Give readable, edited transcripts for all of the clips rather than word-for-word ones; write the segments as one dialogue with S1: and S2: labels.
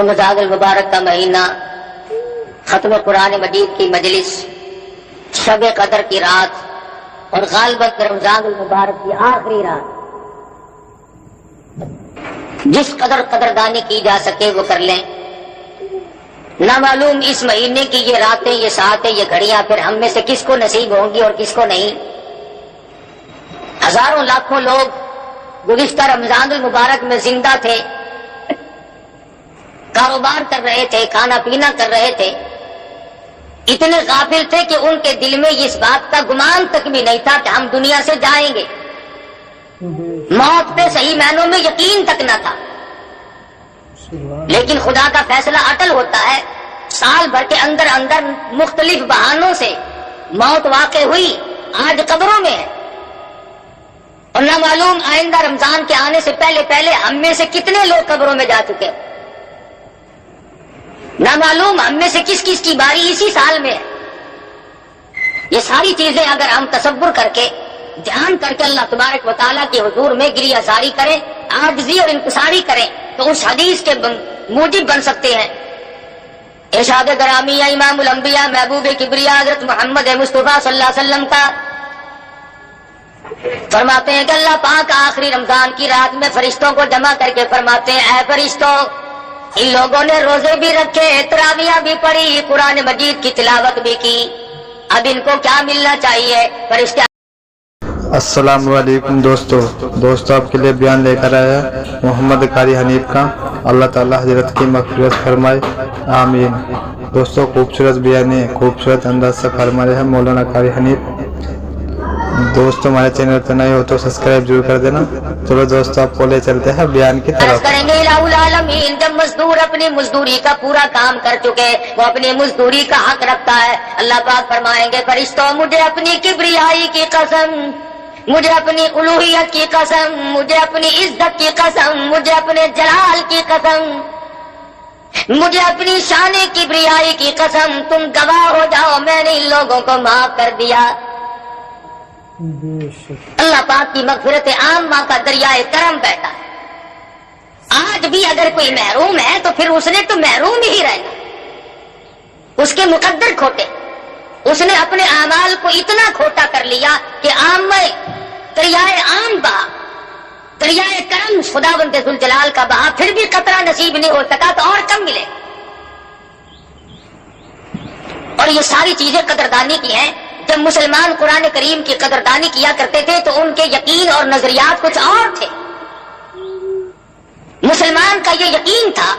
S1: رمضان المبارک کا مہینہ، ختم قرآن مجید کی مجلس، شب قدر کی رات اور غالباً رمضان المبارک کی آخری رات، جس قدر قدردانی کی جا سکے وہ کر لیں۔ نہ معلوم اس مہینے کی یہ راتیں، یہ ساعتیں، یہ گھڑیاں پھر ہم میں سے کس کو نصیب ہوں گی اور کس کو نہیں۔ ہزاروں لاکھوں لوگ گزشتہ رمضان المبارک میں زندہ تھے، کاروبار کر رہے تھے، کھانا پینا کر رہے تھے، اتنے غافل تھے کہ ان کے دل میں اس بات کا گمان تک بھی نہیں تھا کہ ہم دنیا سے جائیں گے۔ موت پہ صحیح معنوں میں یقین تک نہ تھا، لیکن خدا کا فیصلہ اٹل ہوتا ہے۔ سال بھر کے اندر اندر مختلف بہانوں سے موت واقع ہوئی، آج قبروں میں ہے، اور نہ معلوم آئندہ رمضان کے آنے سے پہلے پہلے ہم میں سے کتنے لوگ قبروں میں جا چکے، نہ معلوم ہم میں سے کس کس کی باری اسی سال میں ہے۔ یہ ساری چیزیں اگر ہم تصور کر کے، دھیان کر کے اللہ تبارک و تعالیٰ کے حضور میں گریہ زاری کریں، عاجزی اور انکساری کریں، تو اس حدیث کے موجب بن سکتے ہیں۔ ارشاد گرامی یا امام الانبیاء محبوب کبریا حضرت محمد مصطفیٰ صلی اللہ علیہ وسلم کا فرماتے ہیں کہ اللہ پاک آخری رمضان کی رات میں فرشتوں کو جمع کر کے فرماتے ہیں، اے فرشتوں، ان لوگوں نے روزے بھی رکھے، تراویح بھی پڑھی، قرآن مجید کی تلاوت بھی کی، اب ان کو کیا ملنا چاہیے؟ فرشتے
S2: السلام علیکم دوستو آپ کے لیے بیان لے کر آیا محمد قاری حنیف کا، اللہ تعالی حضرت کی مغفرت فرمائے، آمین۔ دوستو خوبصورت بیان، خوبصورت انداز سے فرما رہے ہیں مولانا قاری حنیف۔ دوستو ہمارے چینل پہ نئے ہو تو سبسکرائب ضرور کر دینا۔ چلو دوستو آپ کو لے چلتے ہیں بیان کی طرف۔
S1: کریں گے الہ العالمین، جب مزدور اپنی مزدوری کا پورا کام کر چکے، وہ اپنی مزدوری کا حق رکھتا ہے، اللہ پاک فرمائیں گے فرشتوں مجھے اپنی کبریائی کی قسم، مجھے اپنی الوہیت کی قسم، مجھے اپنی عزت کی قسم، مجھے اپنے جلال کی قسم، مجھے اپنی شان کبریائی کی قسم، تم گواہ ہو جاؤ میں نے ان لوگوں کو معاف کر دیا۔ اللہ پاک کی مغفرت عامہ کا دریائے کرم بہتا ہے۔ آج بھی اگر کوئی محروم ہے تو پھر اس نے تو محروم ہی رہنا، اس کے مقدر کھوٹے، اس نے اپنے اعمال کو اتنا کھوٹا کر لیا کہ عامہ دریائے عام بہا، دریائے کرم خداوند ذوالجلال کا بہا، پھر بھی قطرہ نصیب نہیں ہو سکا تو اور کم ملے۔ اور یہ ساری چیزیں قدردانی کی ہیں۔ جب مسلمان قرآن کریم کی قدردانی کیا کرتے تھے تو ان کے یقین اور نظریات کچھ اور تھے۔ مسلمان کا یہ یقین تھا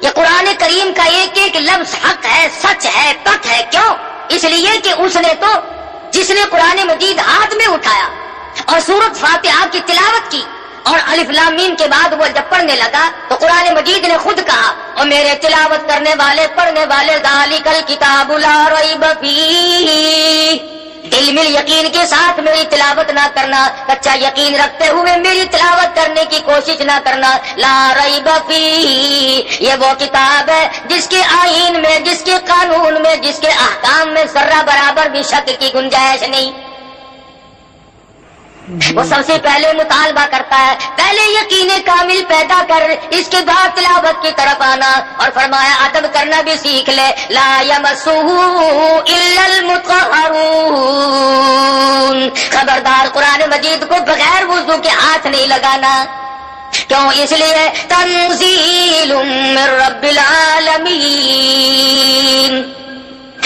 S1: کہ قرآن کریم کا ایک ایک لفظ حق ہے، سچ ہے، پک ہے۔ کیوں؟ اس لیے کہ اس نے تو جس نے قرآن مجید ہاتھ میں اٹھایا اور سورۃ فاتحہ کی تلاوت کی اور الف لام میم کے بعد وہ جب پڑھنے لگا تو قرآن مجید نے خود کہا، اور میرے تلاوت کرنے والے پڑھنے والے ذالک الکتاب لا ریب فیہ، دل میں یقین کے ساتھ میری تلاوت نہ کرنا، کچا یقین رکھتے ہوئے میری تلاوت کرنے کی کوشش نہ کرنا۔ لا ریب فیہ، یہ وہ کتاب ہے جس کے آئین میں، جس کے قانون میں، جس کے احکام میں ذرہ برابر بھی شک کی گنجائش نہیں۔ وہ سب سے پہلے مطالبہ کرتا ہے پہلے یقین کامل پیدا کر، اس کے بعد تلاوت کی طرف آنا، اور فرمایا ادب کرنا بھی سیکھ لے۔ لا یمسہ الا المطہرون، خبردار قرآن مجید کو بغیر وضو کے ہاتھ نہیں لگانا۔ کیوں؟ اس لیے تنزیل من رب العالمین،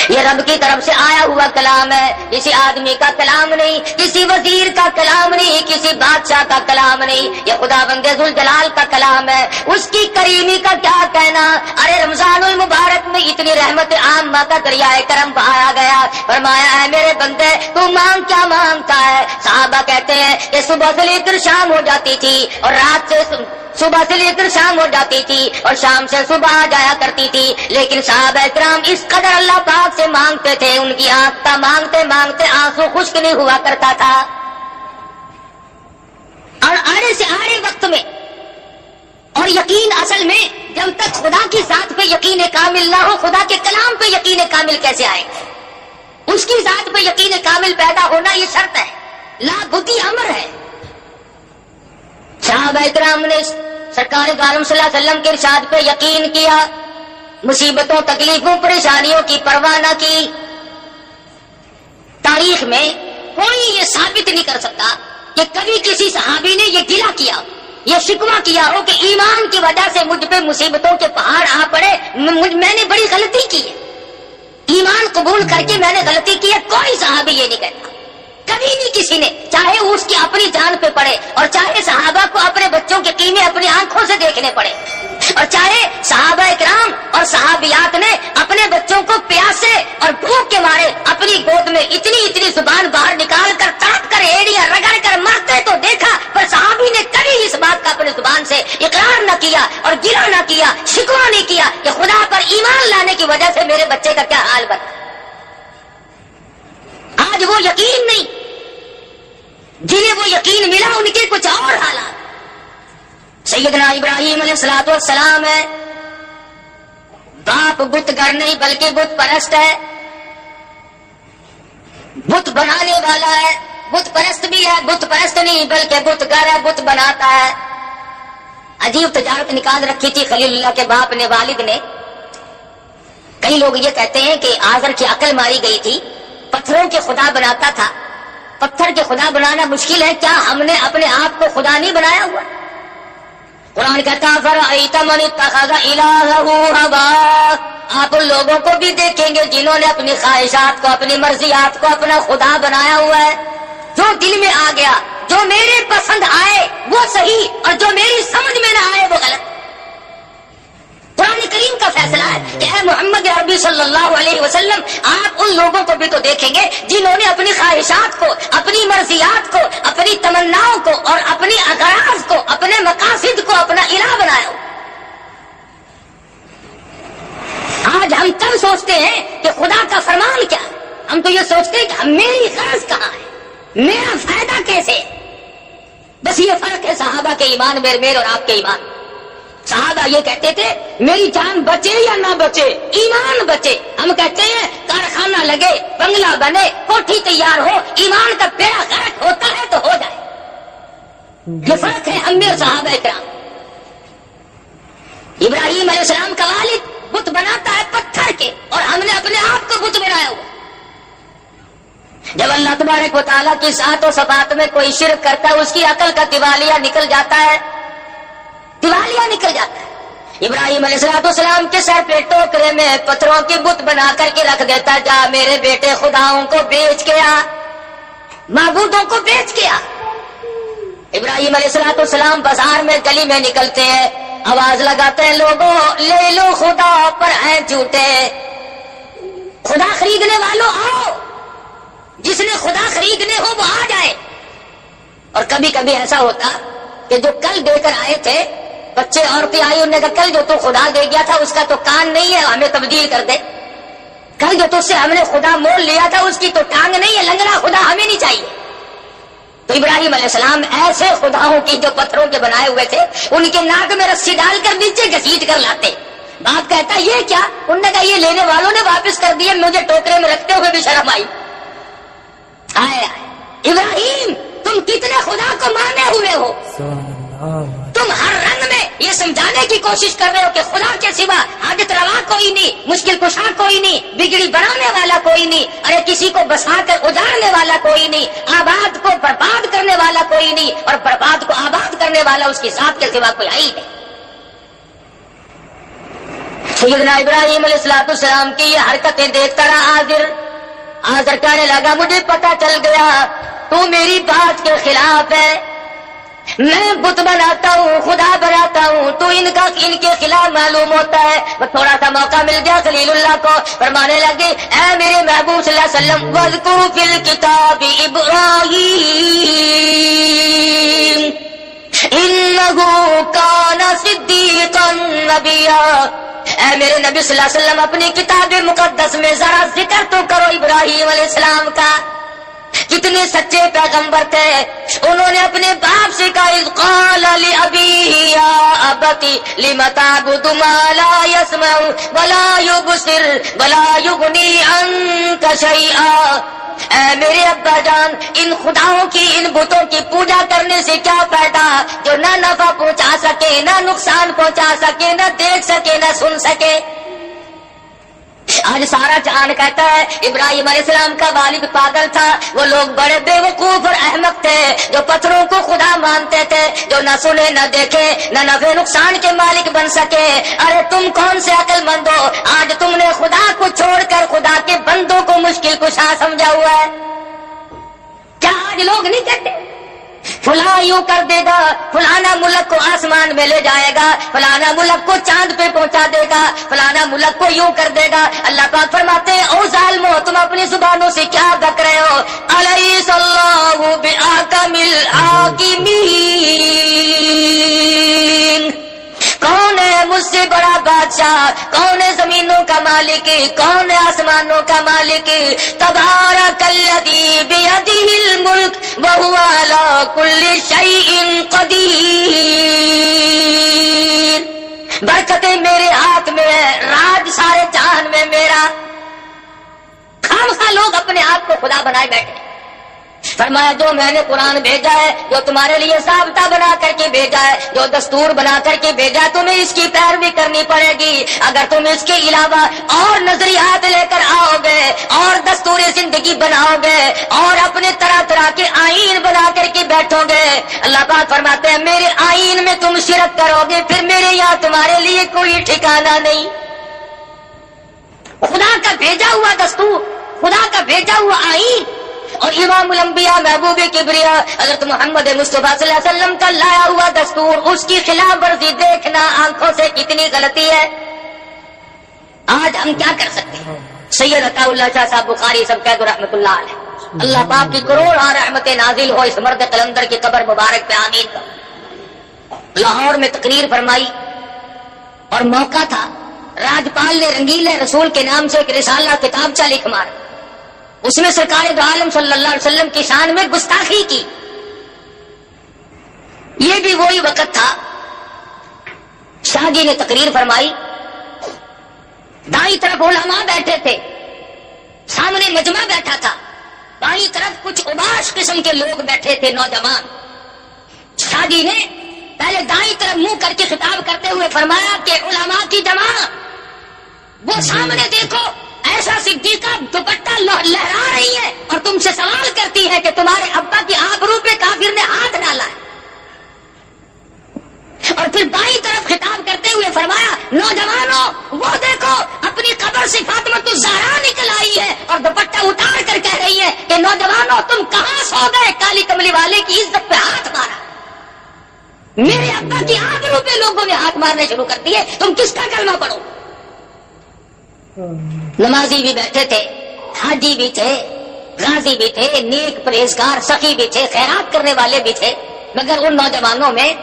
S1: یہ رب کی طرف سے آیا ہوا کلام ہے، کسی آدمی کا کلام نہیں، کسی وزیر کا کلام نہیں، کسی بادشاہ کا کلام نہیں، یہ خداوند ذوالجلال کا کلام ہے۔ اس کی کریمی کا کیا کہنا؟ ارے رمضان المبارک میں اتنی رحمت عامہ کا دریائے کرم بہایا گیا، فرمایا اے میرے بندے تو مانگ کیا مانگتا ہے؟ صحابہ کہتے ہیں کہ صبح سے لے کر شام ہو جاتی تھی، اور رات سے صبح سے لے کر شام ہو جاتی تھی، اور شام سے صبح آ جایا کرتی تھی، لیکن صحابہ کرام اس قدر اللہ پاک سے مانگتے تھے، ان کی آنکھ کا مانگتے مانگتے آنسو خشک نہیں ہوا کرتا تھا۔ اور آڑے سے آڑے وقت میں، اور یقین اصل میں جب تک خدا کی ذات پہ یقین کامل نہ ہو، خدا کے کلام پہ یقین کامل کیسے آئے؟ اس کی ذات پہ یقین کامل پیدا ہونا یہ شرط ہے، لا بدی امر ہے۔ صحابہ کرام نے سرکار دو عالم صلی اللہ علیہ وسلم کے ارشاد پہ یقین کیا، مصیبتوں تکلیفوں پریشانیوں کی پرواہ نہ کی۔ تاریخ میں کوئی یہ ثابت نہیں کر سکتا کہ کبھی کسی صحابی نے یہ گلہ کیا، یہ شکوہ کیا ہو کہ ایمان کی وجہ سے مجھ پہ مصیبتوں کے پہاڑ آ پڑے، میں نے بڑی غلطی کی ہے، ایمان قبول کر کے میں نے غلطی کی ہے۔ کوئی صحابی یہ نہیں کہتا، کبھی نہیں کسی نے، چاہے اس کی اپنی جان پہ پڑے اور چاہے صحابہ کو اپنے بچوں کے قیمے اپنی آنکھوں سے دیکھنے پڑے، اور چاہے صحابہ اکرام اور صحابیات نے اپنے بچوں کو پیاسے اور بھوک کے مارے اپنی گود میں اتنی زبان باہر نکال کر تڑپ کر ایڑیاں رگڑ کر مرتے تو دیکھا، پر صحابی نے کبھی اس بات کا اپنی زبان سے اقرار نہ کیا اور گلہ نہ کیا، شکوہ نہیں کیا کہ خدا پر ایمان لانے کی وجہ سے میرے بچے کا کیا حال بنا۔ آج وہ یقین نہیں، جنہیں وہ یقین ملا ان کے کچھ اور حالات۔ سیدنا ابراہیم علیہ الصلوۃ والسلام ہے، باپ بت گر نہیں بلکہ بت پرست ہے، بت بنانے والا ہے، بت پرست بھی ہے، بت پرست نہیں بلکہ بت گر ہے، بت بناتا ہے۔ عجیب تجارت نکال رکھی تھی خلیل اللہ کے باپ نے، والد نے۔ کئی لوگ یہ کہتے ہیں کہ آزر کی عقل ماری گئی تھی، پتھروں کے خدا بناتا تھا۔ پتھر کے خدا بنانا مشکل ہے، کیا ہم نے اپنے آپ کو خدا نہیں بنایا ہوا؟ قرآن کہتا فرأیت من اتخذ الہہ ہواہ، آپ ان لوگوں کو بھی دیکھیں گے جنہوں نے اپنی خواہشات کو، اپنی مرضیات کو اپنا خدا بنایا ہوا ہے۔ جو دل میں آ گیا، جو میرے پسند آئے وہ صحیح، اور جو میری سمجھ میں نہ آئے وہ غلط۔ قرآن کریم کا فیصلہ ہے کہ اے محمد عربی صلی اللہ علیہ وسلم، آپ ان لوگوں کو بھی تو دیکھیں گے جنہوں نے اپنی خواہشات کو، اپنی مرضیات کو، اپنی تمناؤں کو اور اپنی اغراض کو، اپنے مقاصد کو اپنا الہ بنایا ہو۔ آج ہم کم سوچتے ہیں کہ خدا کا فرمان کیا ہے، ہم تو یہ سوچتے ہیں کہ میری غرض کہاں ہے، میرا فائدہ کیسے ہے۔ بس یہ فرق ہے صحابہ کے ایمان میرے اور آپ کے ایمان۔ صحابہ یہ کہتے تھے میری جان بچے یا نہ بچے، ایمان بچے۔ ہم کہتے ہیں کارخانہ لگے، بنگلہ بنے، کوٹھی تیار ہو، ایمان کا بیڑا غرق ہوتا ہے تو ہو جائے۔ یہ فرق ہے ہم اور صحابہ کرام۔ ابراہیم علیہ السلام کا والد بت بناتا ہے پتھر کے، اور ہم نے اپنے آپ کو بت بنایا ہوا۔ جب اللہ تبارک و تعالیٰ کی ذات و صفات میں کوئی شرک کرتا ہے، اس کی عقل کا دیوالیہ نکل جاتا ہے، دیوالیہ نکل جاتا ہے۔ ابراہیم علیہ السلام کے سر پہ ٹوکرے میں پتھروں کی بت بنا کر کے رکھ دیتا، جا میرے بیٹے خداؤں کو بیچ کے آ، معبودوں کو بیچ کے آ۔ ابراہیم علیہ السلام بازار میں گلی میں نکلتے ہیں، آواز لگاتے ہیں لوگوں لے لو خدا پر ہیں جھوٹے، خدا خریدنے والوں آؤ، جس نے خدا خریدنے ہو وہ آ جائے۔ اور کبھی کبھی ایسا ہوتا کہ جو کل دے کر آئے تھے، بچے عورتیں آئی، انہوں نے کہا کل جو تو خدا دے گیا تھا اس کا تو کان نہیں ہے، ہمیں تبدیل کر دے۔ کل جو تو سے ہم نے خدا مول لیا تھا اس کی تو ٹانگ نہیں ہے، لنگڑا خدا ہمیں نہیں چاہیے۔ تو ابراہیم علیہ السلام ایسے خداؤں کی جو پتھروں کے بنائے ہوئے تھے، ان کے ناک میں رسی ڈال کر نیچے گھسیٹ کر لاتے۔ باپ کہتا یہ کیا؟ انہوں نے کہا یہ لینے والوں نے واپس کر دیے، مجھے ٹوکرے میں رکھتے ہوئے بھی شرم آئی۔ آئے ابراہیم تم کتنے خدا کو مانے ہوئے ہو، تم ہر رنگ میں یہ سمجھانے کی کوشش کر رہے ہو کہ خدا کے سوا حاجت روا کوئی نہیں، مشکل کشا کوئی نہیں، بگڑی بنانے والا کوئی نہیں، ارے کسی کو بسا کر اجاڑنے والا کوئی نہیں، آباد کو برباد کرنے والا کوئی نہیں، اور برباد کو آباد کرنے والا اس کی ذات کے سوا کوئی ہے۔ سیدنا ابراہیم علیہ السلام کی یہ حرکتیں دیکھ کر آزر کہنے لگا مجھے پتا چل گیا تو میری بات کے خلاف ہے، میں بت بناتا ہوں، خدا بناتا ہوں، تو ان کے خلاف معلوم ہوتا ہے۔ تھوڑا سا موقع مل گیا خلیل اللہ کو، فرمانے لگے اے میرے محبوب صلی اللہ علیہ وسلم وَاذْكُرْ فِي الْكِتَابِ إِبْرَاهِيمَ إِنَّهُ كَانَ صِدِّيقًا نَبِيًّا۔ اے میرے نبی صلی اللہ علیہ وسلم اپنی کتاب مقدس میں ذرا ذکر تو کرو ابراہیم علیہ السلام کا۔ کتنے سچے پیغمبر تھے. انہوں نے اپنے باپ سے کہا اذ قال لأبیہ یا ابتی لم تعبد ما لا يسمع ولا يبصر ولا يغنی عنک شیئا. اے میرے ابا جان، ان خداؤں کی، ان بتوں کی پوجا کرنے سے کیا فائدہ جو نہ نفع پہنچا سکے، نہ نقصان پہنچا سکے، نہ دیکھ سکے، نہ سن سکے. آج سارا جہان کہتا ہے ابراہیم علیہ السلام کا والد پاگل تھا، وہ لوگ بڑے بے وقوف اور احمق تھے جو پتھروں کو خدا مانتے تھے، جو نہ سنے نہ دیکھے نہ نفع نقصان کے مالک بن سکے. ارے تم کون سے عقل مند ہو، آج تم نے خدا کو چھوڑ کر خدا کے بندوں کو مشکل کشا سمجھا ہوا ہے. کیا آج لوگ نہیں کہتے فلاں یوں کر دے گا، فلانا ملک کو آسمان میں لے جائے گا، فلانا ملک کو چاند پہ پہنچا دے گا، فلانا ملک کو یوں کر دے گا. اللہ پاک فرماتے ہیں او ظالمو، تم اپنی زبانوں سے کیا بک رہے ہو؟ الیس اللہ بأحکم الحاکمین. کون ہے مجھ سے بڑا بادشاہ؟ کون ہے زمینوں کا مالک؟ کون ہے آسمانوں کا مالک؟ تبارک الذی بیدہ الملک وہو علی کل شیء قدیر. برکتیں میرے ہاتھ میں ہے، راج سارے جہان میں میرا. خامخواہ لوگ اپنے آپ کو خدا بنائے بیٹھے. فرمایا جو میں نے قرآن بھیجا ہے، جو تمہارے لیے ضابطہ بنا کر کے بھیجا ہے، جو دستور بنا کر کے بھیجا ہے، تمہیں اس کی پیروی کرنی پڑے گی. اگر تم اس کے علاوہ اور نظریات لے کر آؤ گے اور دستور زندگی بناؤ گے اور اپنے طرح طرح کے آئین بنا کر کے بیٹھو گے، اللہ پاک فرماتے ہیں میرے آئین میں تم شرک کرو گے، پھر میرے یہاں تمہارے لیے کوئی ٹھکانہ نہیں. خدا کا بھیجا ہوا دستور، خدا کا بھیجا ہوا آئین اور امام الانبیاء محبوب کبریا حضرت محمد مصطفیٰ صلی اللہ علیہ وسلم کا لایا ہوا دستور، اس کی خلاف ورزی دیکھنا آنکھوں سے کتنی غلطی ہے. آج ہم کیا کر سکتے ہیں؟ سید عطا اللہ شاہ صاحب بخاری سب کہہ دو رحمت اللہ علیہ. اللہ پاک کی کروڑ رحمت نازل ہو اس مرد قلندر کی قبر مبارک پہ آمین. لاہور میں تقریر فرمائی اور موقع تھا، راجپال نے رنگیلے رسول کے نام سے ایک رسالہ کتابچہ لکھ مارا. اس میں سرکار دو عالم صلی اللہ علیہ وسلم کی شان میں گستاخی کی. یہ بھی وہی وقت تھا، شاہ جی نے تقریر فرمائی، دائیں طرف علماء بیٹھے تھے، سامنے مجمع بیٹھا تھا، بائیں طرف کچھ اباش قسم کے لوگ بیٹھے تھے نوجوان. شاہ جی نے پہلے دائیں طرف منہ کر کے خطاب کرتے ہوئے فرمایا کہ علماء کی جماعت وہ سامنے دیکھو، ایسا صدیقہ دوپٹہ لہرا رہی ہے اور تم سے سوال کرتی ہے کہ تمہارے ابا کی آبرو پہ کافر نے ہاتھ ڈالا ہے. اور پھر بائیں طرف خطاب کرتے ہوئے فرمایا نوجوانوں وہ دیکھو اپنی قبر سے فاطمہ الزہرا نکل آئی ہے اور دوپٹہ اتار کر کہہ رہی ہے کہ نوجوانوں تم کہاں سو گئے، کالی کملی والے کی عزت پہ ہاتھ مارا. میرے ابا کی آبرو پہ لوگوں نے ہاتھ مارنے شروع کر دیے، تم کس کا کلمہ پڑھو؟ نمازی بھی بیٹھے تھے، حاجی بھی تھے، غازی بھی تھے، نیک پرہیزگار سخی بھی تھے، خیرات کرنے والے بھی تھے. مگر ان نوجوانوں میں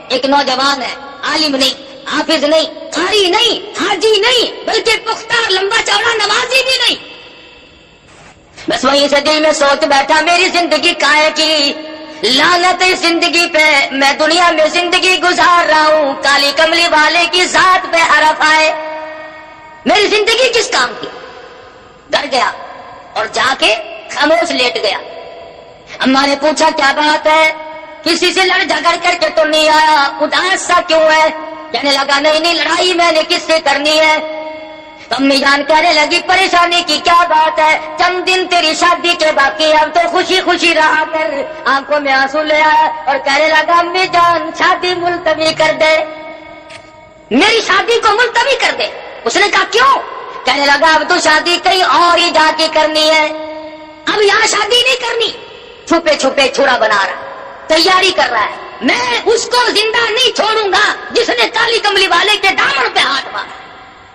S1: ایک نوجوان ہے، عالم نہیں، حافظ نہیں، قاری نہیں، حاجی نہیں، بلکہ پختہ لمبا چوڑا نمازی بھی نہیں. بس وہیں سے دل میں سوچ بیٹھا میری زندگی کائے کی لعنت زندگی پہ، میں دنیا میں زندگی گزار رہا ہوں، کالی کملی والے کی ذات پہ حرف آئے، میری زندگی کس کام کی؟ ڈر گیا اور جا کے خاموش لیٹ گیا. اماں نے پوچھا کیا بات ہے؟ کسی سے لڑ جھگڑ کر کے تو نہیں آیا، اداس سا کیوں ہے؟ کہنے لگا نہیں لڑائی میں نے کس سے کرنی ہے. امی جان کہنے لگی پریشانی کی کیا بات ہے؟ چند دن تیری شادی کے باقی، اب تو خوشی خوشی رہا کر. آنکھوں میں آنسو لے آیا اور کہنے لگا امی جان شادی ملتوی کر دے، میری شادی کو ملتوی کر دے. اس نے کہا کیوں؟ کہنے لگا اب تو شادی کہیں اور ہی جا کے کرنی ہے، اب یہاں شادی نہیں کرنی. چھپے چھپے چھڑا بنا رہا، تیاری کر رہا ہے. میں اس کو زندہ نہیں چھوڑوں گا جس نے کالی کملی والے کے دامن پہ ہاتھ مارا،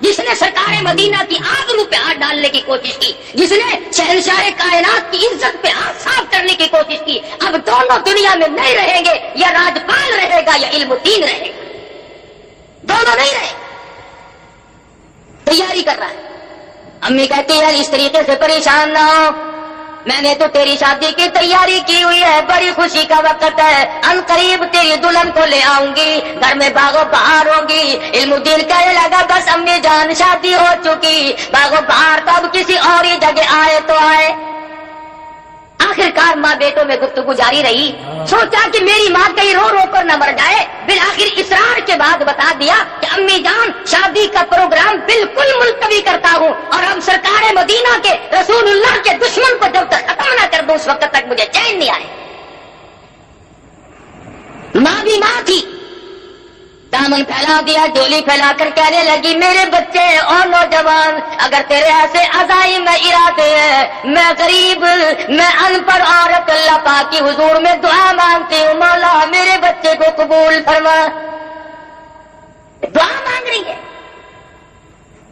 S1: جس نے سرکار مدینہ کی آبرو پہ ہاتھ ڈالنے کی کوشش کی، جس نے شہنشاہ کائنات کی عزت پہ ہاتھ صاف کرنے کی کوشش کی. اب دونوں دنیا میں نہیں رہیں گے، یا راجپال رہے گا یا علم الدین رہے گا، دونوں نہیں رہے. تیاری کر رہا ہے. امی کہتی ہے اس طریقے سے پریشان نہ ہو، میں نے تو تیری شادی کی تیاری کی ہوئی ہے، بڑی خوشی کا وقت ہے، ان قریب تیری دلہن کو لے آؤں گی، گھر میں باغ و بہار ہوگی۔ علم الدین کہنے لگا بس امی جان شادی ہو چکی، باغ و بہار تو اب کسی اور ہی جگہ آئے تو آئے۔ آخرکار ماں بیٹوں میں گفتگو جاری رہی، سوچا کہ میری ماں کہیں رو رو کر نہ مر جائے، بالآخر اصرار کے بعد بتا دیا کہ امی جان شادی کا پروگرام بالکل ملتوی کرتا ہوں، اور اب سرکار مدینہ کے رسول اللہ کے دشمن کو جب تک ختم نہ کر دوں اس وقت تک مجھے چین نہیں آئے۔ ماں بھی ماں تھی، دامن پھیلا دیا، ڈولی پھیلا کر کہنے لگی میرے بچے اور نوجوان، اگر تیرے ایسے عزائم میں ارادے ہیں، میں غریب، میں ان پڑھ عورت اللہ پاک کی حضور میں دعا مانگتی ہوں، مولا میرے بچے کو قبول فرما۔ دعا مانگ رہی ہے،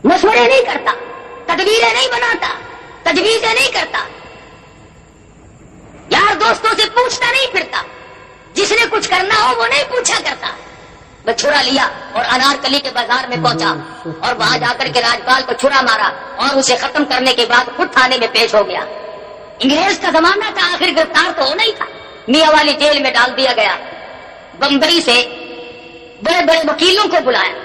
S1: مشورے نہیں کرتا، تدبیریں نہیں بناتا، تجویزیں نہیں کرتا، یار دوستوں سے پوچھتا نہیں پھرتا، جس نے کچھ کرنا ہو وہ نہیں پوچھا کرتا۔ میں چھرا لیا اور انارکلی کے بازار میں پہنچا، اور وہاں جا کر کے راجپال کو چھرا مارا، اور اسے ختم کرنے کے بعد خود تھانے میں پیش ہو گیا۔ انگریز کا زمانہ تھا، آخر گرفتار تو ہونا ہی تھا، میاں والی جیل میں ڈال دیا گیا۔ بمبئی سے بڑے بڑے وکیلوں کو بلایا،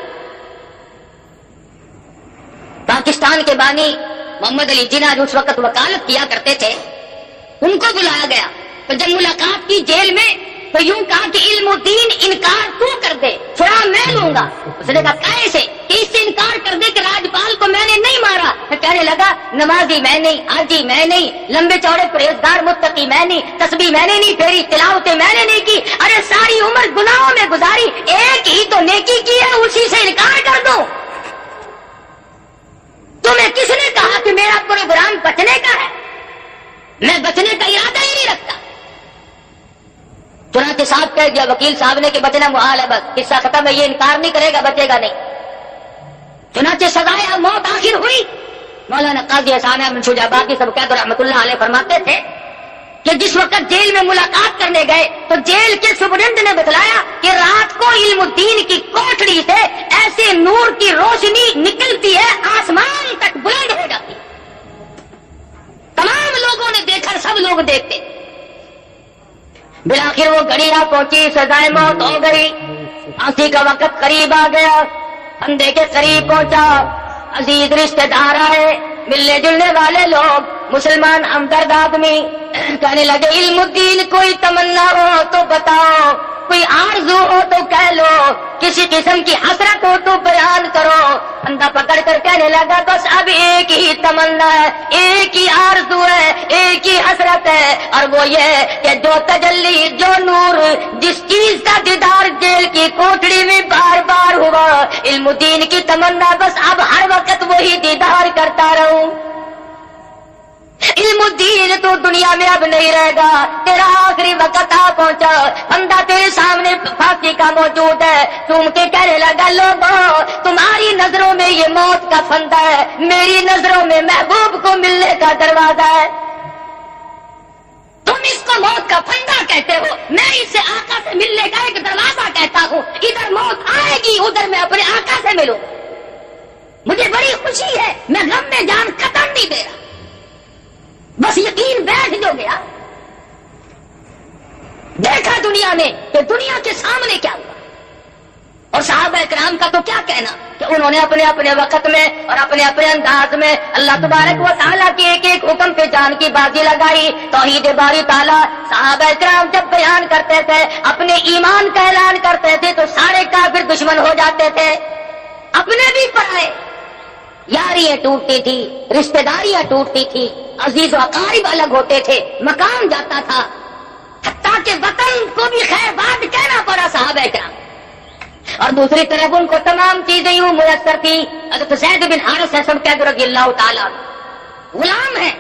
S1: پاکستان کے بانی محمد علی جناح جو اس وقت وکالت کیا کرتے تھے ان کو بلایا گیا، تو جب ملاقات کی جیل میں تو یوں کہا کہ علم الدین انکار تو کر دے، چھڑا میں لوں گا۔ اس نے کہا کیسے کہ اس سے انکار کر دے کہ راجپال کو میں نے نہیں مارا۔ کہنے لگا نمازی میں نہیں، حاجی میں نہیں، لمبے چوڑے پرہیزگار متقی میں نہیں، تسبیح میں نے نہیں پھیری، تلاوتیں میں نے نہیں کی، ارے ساری عمر گناہوں میں گزاری، ایک ہی تو نیکی کی ہے اسی سے انکار کر دوں۔ تمہیں کس نے کہا کہ میرا پروگرام بچنے کا ہے؟ میں بچنے کا ارادہ ہی نہیں رکھتا۔ چنانچہ صاحب کہہ دیا وکیل صاحب نے کہ بچنا محال ہے، بس قصہ ختم ہے، یہ انکار نہیں کرے گا، بچے گا نہیں۔ چنانچہ سزائے موت آخر ہوئی۔ مولانا قاضی احسان احمد شجابادی سب قید رحمۃ اللہ علیہ فرماتے تھے کہ جس وقت جیل میں ملاقات کرنے گئے تو جیل کے سپرنٹینڈنٹ نے بتلایا کہ رات کو علم الدین کی کوٹڑی سے ایسے نور کی روشنی نکلتی ہے آسمان تک بلند ہو جاتی۔ تمام لوگوں نے دیکھا، سب لوگ دیکھتے، بالآخر وہ گھڑی آ پہنچی، سزائے موت ہو گئی، پھانسی کا وقت قریب آ گیا، پھندے کے قریب پہنچا، عزیز رشتے دار آئے، ملنے جلنے والے لوگ، مسلمان ہمدرد آدمی کہنے لگے علم الدین کوئی تمنا ہو تو بتاؤ، کوئی آرزو ہو تو کہہ لو، کسی قسم کی حسرت ہو تو بیان کرو۔ بندہ پکڑ کر کہنے لگا بس اب ایک ہی تمنا ہے، ایک ہی آرزو ہے، ایک ہی حسرت ہے، اور وہ یہ کہ جو تجلی، جو نور، جس چیز کا دیدار جیل کی کوٹڑی میں بار بار ہوا، علم الدین کی تمنا بس اب ہر وقت وہی دیدار کرتا رہوں۔ علم الدین تو دنیا میں اب نہیں رہے گا، تیرا آخری وقت آ پہنچا، بندہ تیرے سامنے پھانسی کا موجود ہے۔ تم کے کہنے لگا لوگوں تمہاری نظروں میں یہ موت کا پھندا ہے، میری نظروں میں محبوب کو ملنے کا دروازہ ہے۔ تم اس کو موت کا پھندا کہتے ہو، میں اسے آقا سے ملنے کا ایک دروازہ کہتا ہوں، ادھر موت آئے گی ادھر میں اپنے آقا سے ملوں۔ مجھے بڑی خوشی ہے، میں غم میں جان ختم نہیں دے رہا، بس یقین بیٹھ جو گیا۔ دیکھا دنیا میں کہ دنیا کے سامنے کیا ہوا، اور صحابہ کرام کا تو کیا کہنا کہ انہوں نے اپنے اپنے وقت میں اور اپنے اپنے انداز میں اللہ تبارک و تعالیٰ کے ایک ایک حکم پہ جان کی بازی لگائی۔ توحید باری تعالیٰ صحابہ کرام جب بیان کرتے تھے، اپنے ایمان کا اعلان کرتے تھے تو سارے کافر دشمن ہو جاتے تھے، اپنے بھی پرائے، یاریاں ٹوٹتی تھی، رشتہ داریاں ٹوٹتی تھی، عزیز و اقارب الگ ہوتے تھے، مقام جاتا تھا، حتیٰ کہ وطن کو بھی خیر بات کہنا پڑا صحابہ کرام۔ اور دوسری طرف ان کو تمام چیزیں یوں میسر تھی۔ حضرت زید بن حارث سب قید رضی اللہ تعالیٰ غلام ہیں،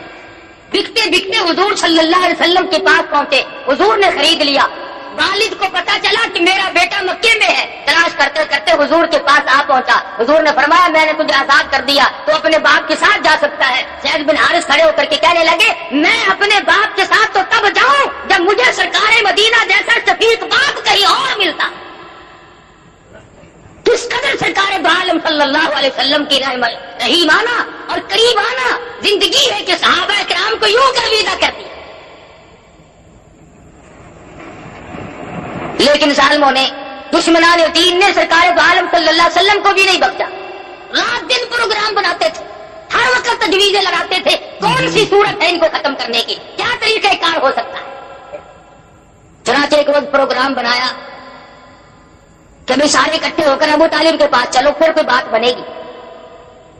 S1: بکتے بکتے حضور صلی اللہ علیہ وسلم کے پاس پہنچے، حضور نے خرید لیا۔ والد کو پتا چلا کہ میرا بیٹا مکے میں ہے، تلاش کرتے کرتے حضور کے پاس آ پہنچا۔ حضور نے فرمایا میں نے تجھے آزاد کر دیا، تو اپنے باپ کے ساتھ جا سکتا ہے۔ زید بن حارث کھڑے ہو کر کے کہنے لگے میں اپنے باپ کے ساتھ تو تب جاؤں جب مجھے سرکار مدینہ جیسا شفیق باپ کہیں اور ملتا۔ کس قدر سرکار عالم صلی اللہ علیہ وسلم کی رحمانہ اور قریب آنا زندگی ہے کہ صحابہ کرام کو یوں کر الوداع کر دیا. لیکن ظالموں نے، دشمنان دین نے سرکار دو عالم صلی اللہ علیہ وسلم کو بھی نہیں بخشا. رات دن پروگرام بناتے تھے، ہر وقت تجویزیں لگاتے تھے، کون سی صورت ہے ان کو ختم کرنے کی، کیا طریقہ کار ہو سکتا ہے. چنانچہ ایک روز پروگرام بنایا کہ بھائی سارے اکٹھے ہو کر ابو طالب کے پاس چلو، پھر کوئی بات بنے گی.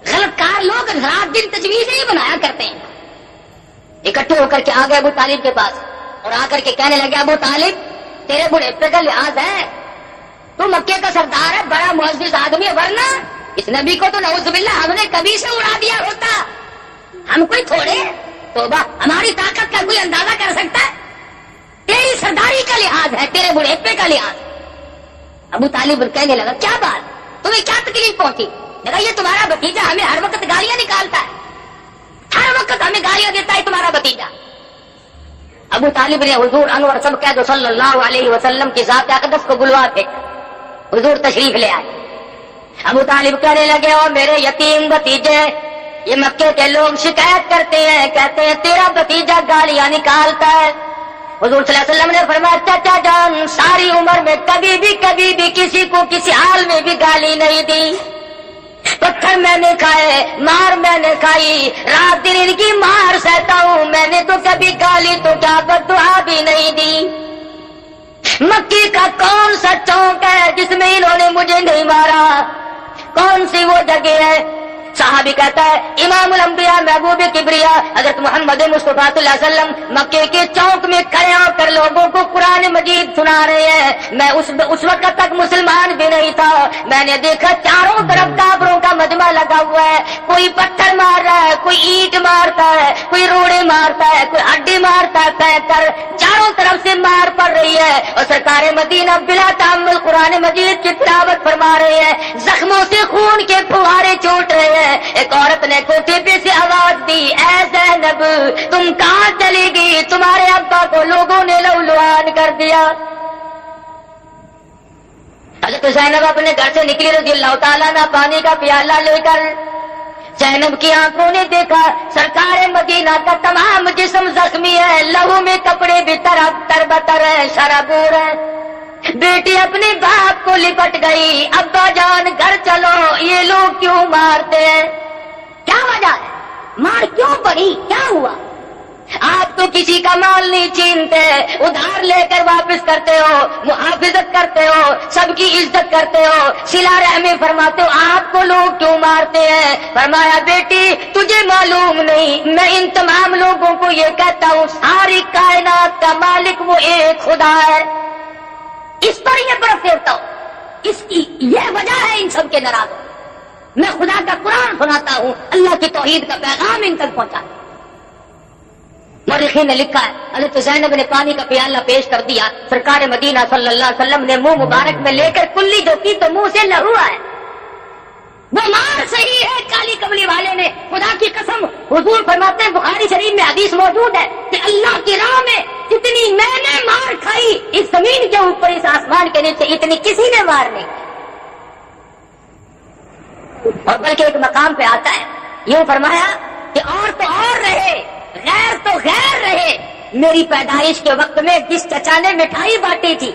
S1: غلط کار لوگ رات دن تجویزیں ہی بنایا کرتے ہیں. اکٹھے ہو کر کے آ گئے ابو طالب کے پاس اور آ کر کے کہنے لگے ابو طالب تیرے بڑھاپے کا لحاظ ہے، تو مکے کا سردار ہے، بڑا معزز آدمی ہے، ورنہ اس نبی کو تو نعوذ باللہ ہم نے کبھی سے اڑا دیا ہوتا. ہم کوئی تھوڑے، توبہ، ہماری طاقت کا کوئی اندازہ کر سکتا ہے؟ تیری سرداری کا لحاظ ہے، تیرے بڑھاپے کا لحاظ. ابو طالب کہنے لگا کیا بات، تمہیں کیا تکلیف پہنچی؟ لگا یہ تمہارا بھتیجا ہمیں ہر وقت گالیاں نکالتا ہے، ہر وقت ہمیں گالیاں دیتا ہے تمہارا بھتیجا. ابو طالب نے حضور انور سب کہہ دو صلی اللہ علیہ وسلم کی ذات اقدس کو بلوا پھینکا. حضور تشریف لے آئے. ابو طالب کہنے لگے او میرے یتیم بھتیجے، یہ مکے کے لوگ شکایت کرتے ہیں، کہتے ہیں تیرا بھتیجا گالیاں نکالتا ہے. حضور صلی اللہ علیہ وسلم نے فرمایا چچا جان ساری عمر میں کبھی بھی کسی کو کسی حال میں بھی گالی نہیں دی. پتھر میں نے کھائے، مار میں نے کھائی، رات دن ان کی مار سہتا ہوں، میں نے تو کبھی گالی تو کیا بد دعا بھی نہیں دی. مکی کا کون سا چوک ہے جس میں انہوں نے مجھے نہیں مارا؟ کون سی وہ جگہ ہے؟ صحابی کہتا ہے امام الانبیاء محبوب کبریا حضرت محمد مصطفیٰ صلی اللہ علیہ وسلم مکے کے چوک میں کھڑے ہو کر لوگوں کو قرآن مجید سنا رہے ہیں. میں اس وقت تک مسلمان بھی نہیں تھا. میں نے دیکھا چاروں طرف کافروں کا مجمع لگا ہوا ہے، کوئی پتھر مار رہا ہے، کوئی اینٹ مارتا ہے، کوئی روڑے مارتا ہے، کوئی ہڈی مارتا ہے، پھینک کر چاروں طرف سے مار پڑ رہی ہے. اور سرکار مدینہ بلا تعمل قرآن مجید کی تلاوت فرما رہے ہیں، زخموں سے خون کے فوارے چھوٹ رہے ہیں. ایک عورت نے کوٹھے پہ سے آواز دی اے زینب تم کہاں چلی گئی؟ تمہارے ابا کو لوگوں نے لولوان کر دیا. حضرت زینب اپنے گھر سے نکلی رضی اللہ تعالیٰ نہ پانی کا پیالہ لے کر. زینب کی آنکھوں نے دیکھا سرکار مدینہ کا تمام جسم زخمی ہے، لہو میں کپڑے بھی تربتر ہے، شرابور ہے. بیٹی اپنے باپ کو لپٹ گئی، ابا جان گھر چلو، یہ لوگ کیوں مارتے ہیں؟ کیا وجہ ہے؟ مار کیوں پڑی؟ کیا ہوا؟ آپ تو کسی کا مال نہیں چھینتے، ادھار لے کر واپس کرتے ہو، محافظت کرتے ہو، سب کی عزت کرتے ہو، صلہ رحمی فرماتے ہو، آپ کو لوگ کیوں مارتے ہیں؟ فرمایا بیٹی تجھے معلوم نہیں، میں ان تمام لوگوں کو یہ کہتا ہوں ساری کائنات کا مالک وہ ایک خدا ہے، اس پر یہ برف پھیرتا ہوں، اس کی یہ وجہ ہے ان سب کے ناراض ہو. میں خدا کا قرآن سناتا ہوں، اللہ کی توحید کا پیغام ان تک پہنچاتا ہوں. مورخین نے لکھا ہے حضرت زینب نے پانی کا پیالہ پیش کر دیا، سرکار مدینہ صلی اللہ علیہ وسلم نے منہ مبارک میں لے کر کلی جو کی تو منہ سے لہو آئے. وہ مار صحیح ہے کالی کملی والے نے، خدا کی قسم حضور فرماتے ہیں بخاری شریف میں حدیث موجود ہے کہ اللہ کی راہ میں جتنی میں نے مار کھائی اس زمین کے اوپر اس آسمان کے نیچے اتنی کسی نے مار نہیں. اور بلکہ ایک مقام پہ آتا ہے یوں فرمایا کہ اور تو اور رہے، غیر تو غیر رہے. میری پیدائش کے وقت میں جس چچا نے مٹھائی بانٹی تھی،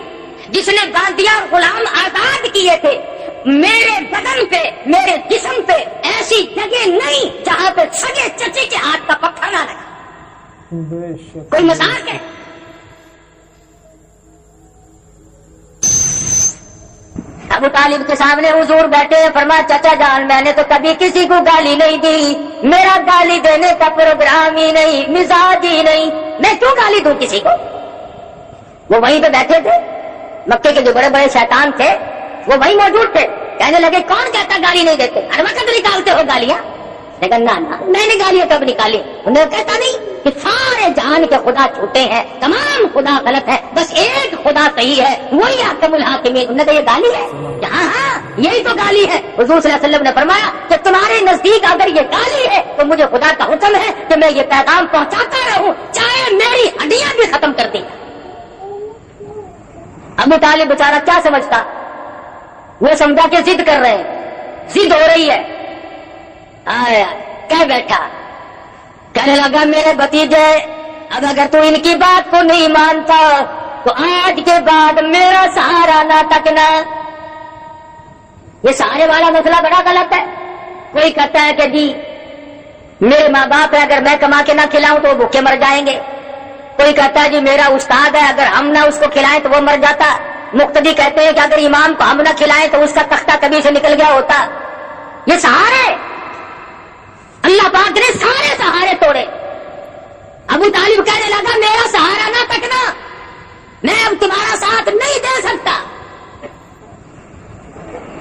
S1: جس نے باندیا اور غلام آزاد کیے تھے، میرے بدن پہ میرے جسم پہ ایسی جگہ نہیں جہاں پہ سگے چچے کے ہاتھ کا پتھر نہ لگا. کوئی مذاق ہے؟ ابو طالب کے سامنے حضور بیٹھے، فرمایا چچا جان میں نے تو کبھی کسی کو گالی نہیں دی، میرا گالی دینے کا پروگرام ہی نہیں، مزاج ہی نہیں، میں کیوں گالی دوں کسی کو؟ وہ وہیں پہ بیٹھے تھے، مکے کے جو بڑے بڑے شیطان تھے وہ وہیں موجود تھے. کہنے لگے کون کہتا گالی نہیں دیتے؟ ہر وقت نکالتے ہو گالیاں. لیکن نہ میں نے گالیاں کب نکالی؟ انہیں کہتا نہیں کہ سارے جہان کے خدا چھوٹے ہیں، تمام خدا غلط ہے، بس ایک خدا صحیح ہے، وہی احکم الحاکمین. انہوں نے کہا یہ گالی ہے؟ ہاں یہی تو گالی ہے. حضور صلی اللہ علیہ وسلم نے فرمایا کہ تمہارے نزدیک اگر یہ گالی ہے تو مجھے خدا کا حکم ہے کہ میں یہ پیغام پہنچاتا رہوں چاہے میری ہڈیاں بھی ختم کر دیں. ابو طالب بیچارہ کیا سمجھتا؟ وہ سمجھا کہ ضد کر رہے ہیں، ضد ہو رہی ہے. آیا کہہ بیٹھا، کہنے لگا میرے بھتیجے اب اگر تو ان کی بات کو نہیں مانتا تو آج کے بعد میرا سہارا نہ تکنا۔ یہ سہارے والا مسئلہ بڑا غلط ہے۔ کوئی کہتا ہے کہ جی میرے ماں باپ ہے، اگر میں کما کے نہ کھلاؤں تو وہ بھوکے مر جائیں گے۔ کوئی کہتا ہے جی میرا استاد ہے، اگر ہم نہ اس کو کھلائیں تو وہ مر جاتا۔ مقتدی کہتے ہیں کہ اگر امام کو ہم نہ کھلائیں تو اس کا تختہ کبھی سے نکل گیا ہوتا۔ یہ سہارے، اللہ پاک نے سارے سہارے توڑے۔ ابو طالب کہنے لگا میرا سہارا نہ تکنا، میں اب تمہارا ساتھ نہیں دے سکتا۔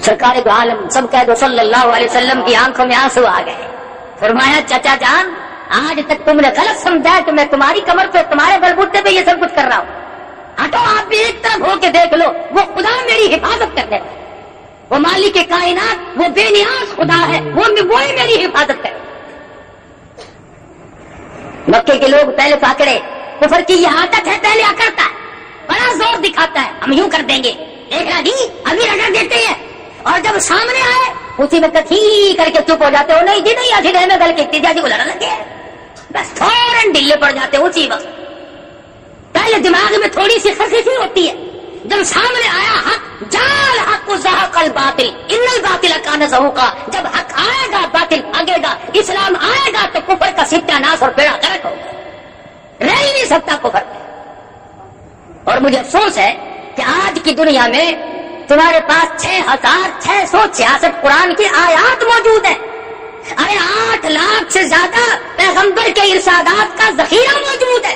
S1: سرکار دو عالم سب کہہ دو صلی اللہ علیہ وسلم کی آنکھوں میں آنسو آ گئے۔ فرمایا چچا جان آج تک تم نے غلط سمجھا ہے کہ میں تمہاری کمر پہ تمہارے بلبوتے پہ یہ سب کچھ کر رہا ہوں۔ ہٹو آپ بھی ایک طرف ہو کے دیکھ لو، وہ خدا میری حفاظت کرنے والا، وہ مالک کائنات، وہ بے نیاز خدا ہے، وہی میری حفاظت کرے۔ مکے کے لوگ پہلے پکڑے، کفر کی یہ عادت ہے، پہلے اکڑتا ہے، بڑا زور دکھاتا ہے، ہم یوں کر دیں گے، دیکھنا جی ابھی رگڑ دیتے ہیں، اور جب سامنے آئے اسی میں کتھی کر کے چپ ہو جاتے ہو، نہیں جی نہیں اچھی دیر میں گل کی جی کو لڑا لگے، بس فوراً ڈھیلے پڑ جاتے اسی وقت۔ پہلے دماغ میں تھوڑی سی خرخشی ہوتی ہے، جب سامنے آیا حق، جال حق زہق الباطل ان الباطل کان زہوقا، جب حق آئے گا باطل بھاگے گا، اسلام آئے گا تو کفر کا ستیہ ناس اور بیڑا غرق ہوگا، رہ ہی نہیں سکتا کفر۔ اور مجھے افسوس ہے کہ آج کی دنیا میں تمہارے پاس 6666 قرآن کی آیات موجود ہیں، ارے 8 لاکھ سے زیادہ پیغمبر کے ارشادات کا ذخیرہ موجود ہے،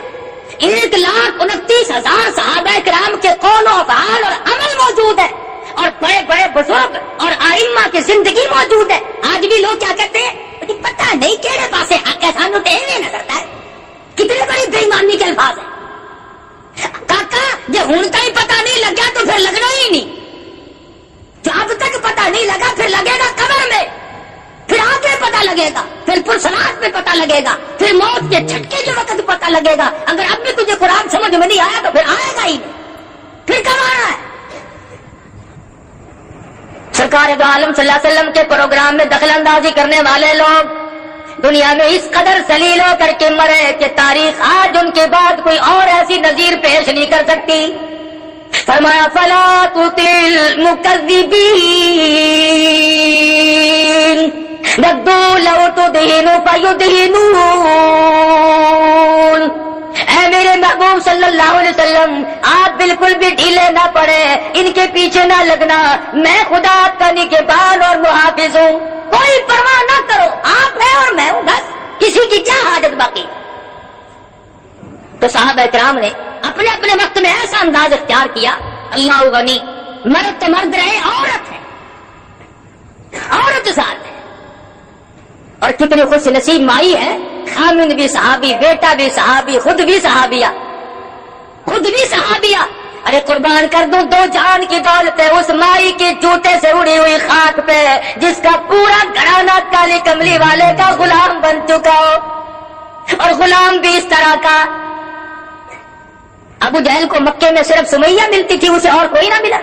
S1: 1,29,000 صحابہ کرام کے قول و افعال اور عمل موجود ہے، اور بڑے بڑے بزرگ اور ائمہ کی زندگی موجود ہے۔ آج بھی لوگ کیا کہتے ہیں، پتہ نہیں کہڑے پاسے حق ہے، سانو تو ایویں نظر ہے، کتنے بڑی بے ایمانی کے الفاظ ہیں۔ کاکا جی ہوں تک پتہ نہیں لگا تو پھر لگنا ہی نہیں، جو اب تک پتہ نہیں لگا پھر لگے گا قبر میں، پھر آگے پتہ لگے گا، پھر پرسرات میں پتہ لگے گا، پھر موت کے جھٹکے کے وقت پتہ لگے گا۔ اگر اب بھی تجھے قرآن سمجھ میں نہیں آیا تو پھر آئے گا ہی نہیں، پھر کب آنا ہے؟ سرکار دو عالم صلی اللہ علیہ وسلم کے پروگرام میں دخل اندازی کرنے والے لوگ دنیا میں اس قدر ذلیل ہو کر کے مرے کہ تاریخ آج ان کے بعد کوئی اور ایسی نظیر پیش نہیں کر سکتی۔ فرمایا فلا تطع المکذبین ودوا لو تدہن فیدہنون، اے میرے محبوب صلی اللہ علیہ وسلم آپ بالکل بھی ڈھیلے نہ پڑے، ان کے پیچھے نہ لگنا، میں خدا آپ کا نگہبان اور محافظ ہوں، کوئی پرواہ نہ کرو، آپ ہیں اور میں ہوں، بس کسی کی کیا حاجت باقی۔ تو صحابہ کرام نے اپنے اپنے وقت میں ایسا انداز اختیار کیا، اللہ غنی، مرد تو مرد رہے، عورت ہے، عورت ساتھ ہے، اور کتنی خوش نصیب مائی ہے، خامند بھی صحابی، بیٹا بھی صحابی، خود بھی صحابیہ، خود بھی صحابیہ۔ ارے قربان کر دوں 2 جان کی دولت ہے اس مائی کے جوتے سے اڑی ہوئی خاک پہ، جس کا پورا گھرانہ کالی کملی والے کا غلام بن چکا ہو، اور غلام بھی اس طرح کا۔ ابو جہل کو مکے میں صرف سمیہ ملتی تھی، اسے اور کوئی نہ ملا،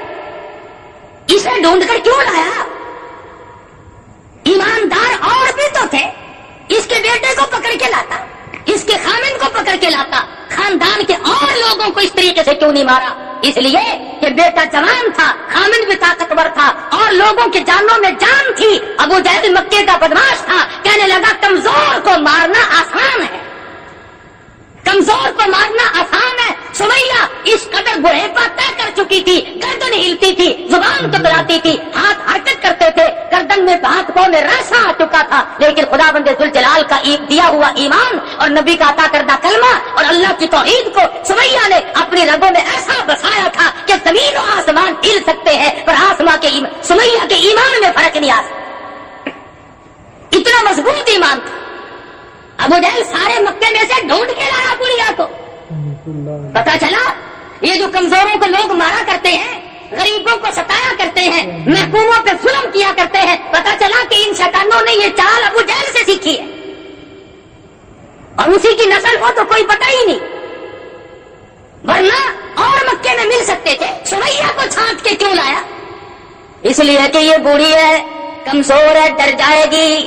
S1: اسے ڈھونڈ کر کیوں لایا؟ ایماندار اور بھی تو تھے، اس کے بیٹے کو پکڑ کے لاتا، اس کے خامند کو پکڑ کے لاتا، خاندان کے اور لوگوں کو اس طریقے سے کیوں نہیں مارا؟ اس لیے کہ بیٹا جوان تھا، خامند بھی طاقتور تھا، اور لوگوں کی جانوں میں جان تھی۔ ابو جہل مکے کا بدماش تھا، کہنے لگا کمزور کو مارنا آسان ہے، کمزور کو مارنا آسان ہے۔ سمیہ اس قدر بڑھیپا طے کر چکی تھی، گردن ہلتی تھی، زبان تتراتی تھی، ہاتھ حرکت کرتے تھے، گردن میں ہاتھ پاؤں میں ریشہ آ چکا تھا، لیکن خدا بند ذوالجلال کا دیا ہوا ایمان اور نبی کا عطا کردہ کلمہ اور اللہ کی توحید کو سمیہ نے اپنی رگوں میں ایسا بسایا تھا کہ زمین و آسمان ہل سکتے ہیں پر آسمان کے سمیہ کے ایمان میں فرق نہیں آ سکتا، اتنا مضبوط ایمان تھا۔ ابو جہل سارے مکے میں سے ڈھونڈ کے لایا بڑھیا کو، پتا چلا یہ جو کمزوروں کو لوگ مارا کرتے ہیں، غریبوں کو ستایا کرتے ہیں، محکوموں پہ ظلم کیا کرتے ہیں، پتا چلا کہ ان شیطانوں نے یہ چال ابو جہل سے سیکھی ہے، اور اسی کی نسل ہو تو کوئی پتہ ہی نہیں، ورنہ اور مکے میں مل سکتے تھے، سمیہ کو چھانٹ کے کیوں لایا؟ اس لیے کہ یہ بوڑھی ہے، کمزور ہے، ڈر جائے گی،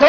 S1: 2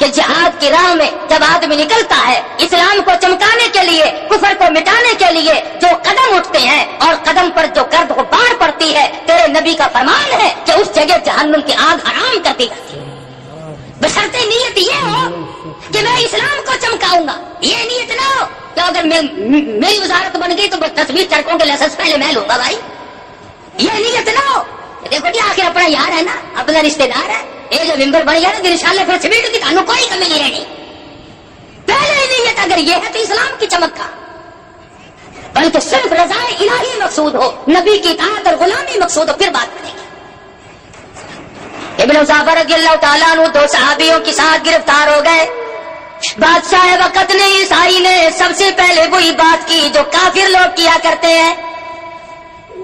S1: کہ جہاد کی راہ میں جب آدمی نکلتا ہے اسلام کو چمکانے کے لیے، کفر کو مٹانے کے لیے جو قدم اٹھتے ہیں اور قدم پر جو گرد غبار پڑتی ہے، تیرے نبی کا فرمان ہے کہ اس جگہ جہنم کی آگ حرام کر دی جاتی ہے، بشرطے نیت یہ ہو کہ میں اسلام کو چمکاؤں گا۔ یہ نیت نہ ہو کہ اگر میری وزارت بن گئی تو بس 20 ٹرکوں کے لائسنس پہلے میں لوں گا بھائی، یہ نیت نہ ہو۔ دیکھو جی آخر اپنا یار ہے نا، اپنا رشتے دار ہے، یہ جو ممبر بن گیا نا ان شاء اللہ پھر سیمنٹ دکھانے کوئی کمی نہیں رہنی۔ پہلے نیت اگر یہ ہے تو اسلام کی چمک کا، بلکہ صرف رضا الہی مقصود ہو، نبی کی اطاعت اور غلامی مقصود ہو، پھر بات بنے گی۔ ابن حذافہ رضی اللہ تعالیٰ عنہ 2 صحابیوں کے ساتھ گرفتار ہو گئے۔ بادشاہ وقت نے عیسائی نے سب سے پہلے وہی بات کی جو کافر لوگ کیا کرتے ہیں۔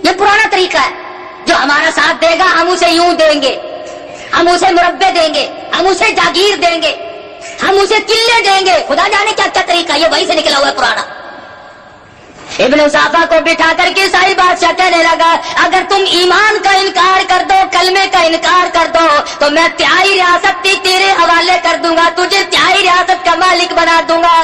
S1: یہ پرانا طریقہ ہے، جو ہمارا ساتھ دے گا ہم اسے یوں دیں گے، ہم اسے مربے دیں گے، ہم اسے جاگیر دیں گے، ہم اسے قلعے دیں گے، خدا جانے کیا کیا طریقہ، یہ وہی سے نکلا ہوا ہے پرانا۔ ابن حذافہ کو بٹھا کر کے عیسائی بادشاہ کہنے لگا اگر تم ایمان کا انکار کر دو، کلمے کا انکار کر دو تو میں 3 ریاست تیرے حوالے کر دوں گا، تجھے 3 ریاست کا مالک بنا دوں گا۔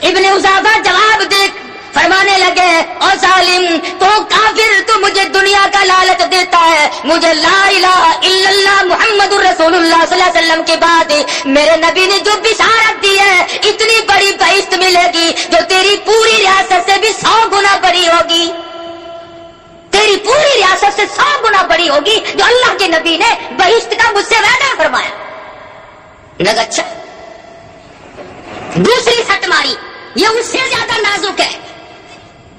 S1: ابن حذافہ جواب دے فرمانے لگے او ظالم، تو کافر، تو مجھے دنیا کا لالچ دیتا ہے، مجھے لا الہ الا اللہ محمد رسول اللہ صلی اللہ علیہ وسلم کے بعد میرے نبی نے جو بشارت دی ہے اتنی بڑی بہشت ملے گی جو تیری پوری ریاست سے بھی 100 گنا بڑی ہوگی، تیری پوری ریاست سے 100 گنا بڑی ہوگی جو اللہ کے نبی نے بہشت کا مجھ سے وعدہ فرمایا۔ لگا اچھا، دوسری سٹ ماری، یہ اس سے زیادہ نازک ہے۔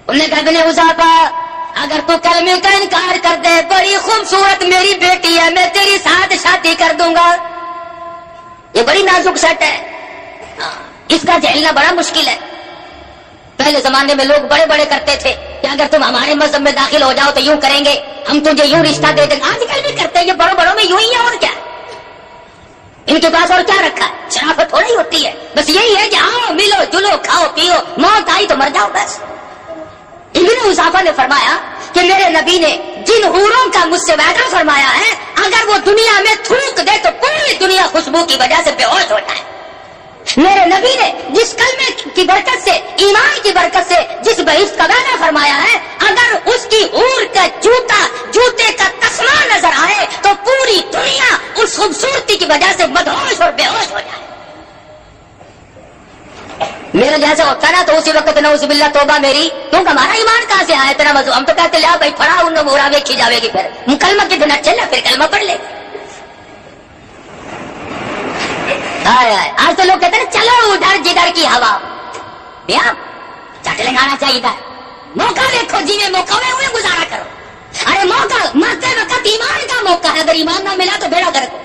S1: انہوں نے کہا ابن حذافہ اگر تو کلمے کا انکار کر دے، بڑی خوبصورت میری بیٹی ہے، میں تیری ساتھ شادی کر دوں گا۔ یہ بڑی نازک سٹ ہے، اس کا جھیلنا بڑا مشکل ہے۔ پہلے زمانے میں لوگ بڑے بڑے کرتے تھے کہ اگر تم ہمارے مذہب میں داخل ہو جاؤ تو یوں کریں گے، ہم تجھے یوں رشتہ دے دیں گے۔ آج کل بھی کرتے ہیں، یہ بڑوں بڑوں میں یوں ہی ہے، اور کیا ان کے پاس اور کیا رکھا ہے؟ شرافت تھوڑی ہوتی ہے، بس یہی ہے کہ آؤ ملو جلو کھاؤ پیو، موت آئی تو مر جاؤ بس۔ ابن حذافہ نے فرمایا کہ میرے نبی نے جن حوروں کا مجھ سے وعدہ فرمایا ہے اگر وہ دنیا میں تھوک دے تو پوری دنیا خوشبو کی وجہ سے بے ہوش ہو جائے۔ میرے نبی نے جس کلمے کی برکت سے، ایمان کی برکت سے جس بہشت کا وعدہ فرمایا ہے اگر اس کی حور کا جوتے کا تسمہ نظر آئے تو پوری دنیا اس خوبصورتی کی وجہ سے مدہوش اور بے ہوش ہو جائے۔ میرے جیسا ہوتا نا تو اسی وقت نعوذ باللہ توبہ میری، کیونکہ ہمارا ایمان کہاں سے آیا اتنا وضو؟ ہم تو کہتے لیا بھائی پڑھا ان برا ویکھی جاوے گی، پھر مکلمہ کے دن چلا پھر کلمہ پڑھ لے۔ آج تو لوگ کہتے ہیں چلو ادھر جدھر کی ہوا، چٹ لگانا چاہیے تھا، موقع دیکھو جی میں موقع میں ہوئے گزارا کرو۔ ارے موقع مرتے وقت ایمان کا موقع ہے، اگر ایمان نہ ملا تو بیڑا گرک۔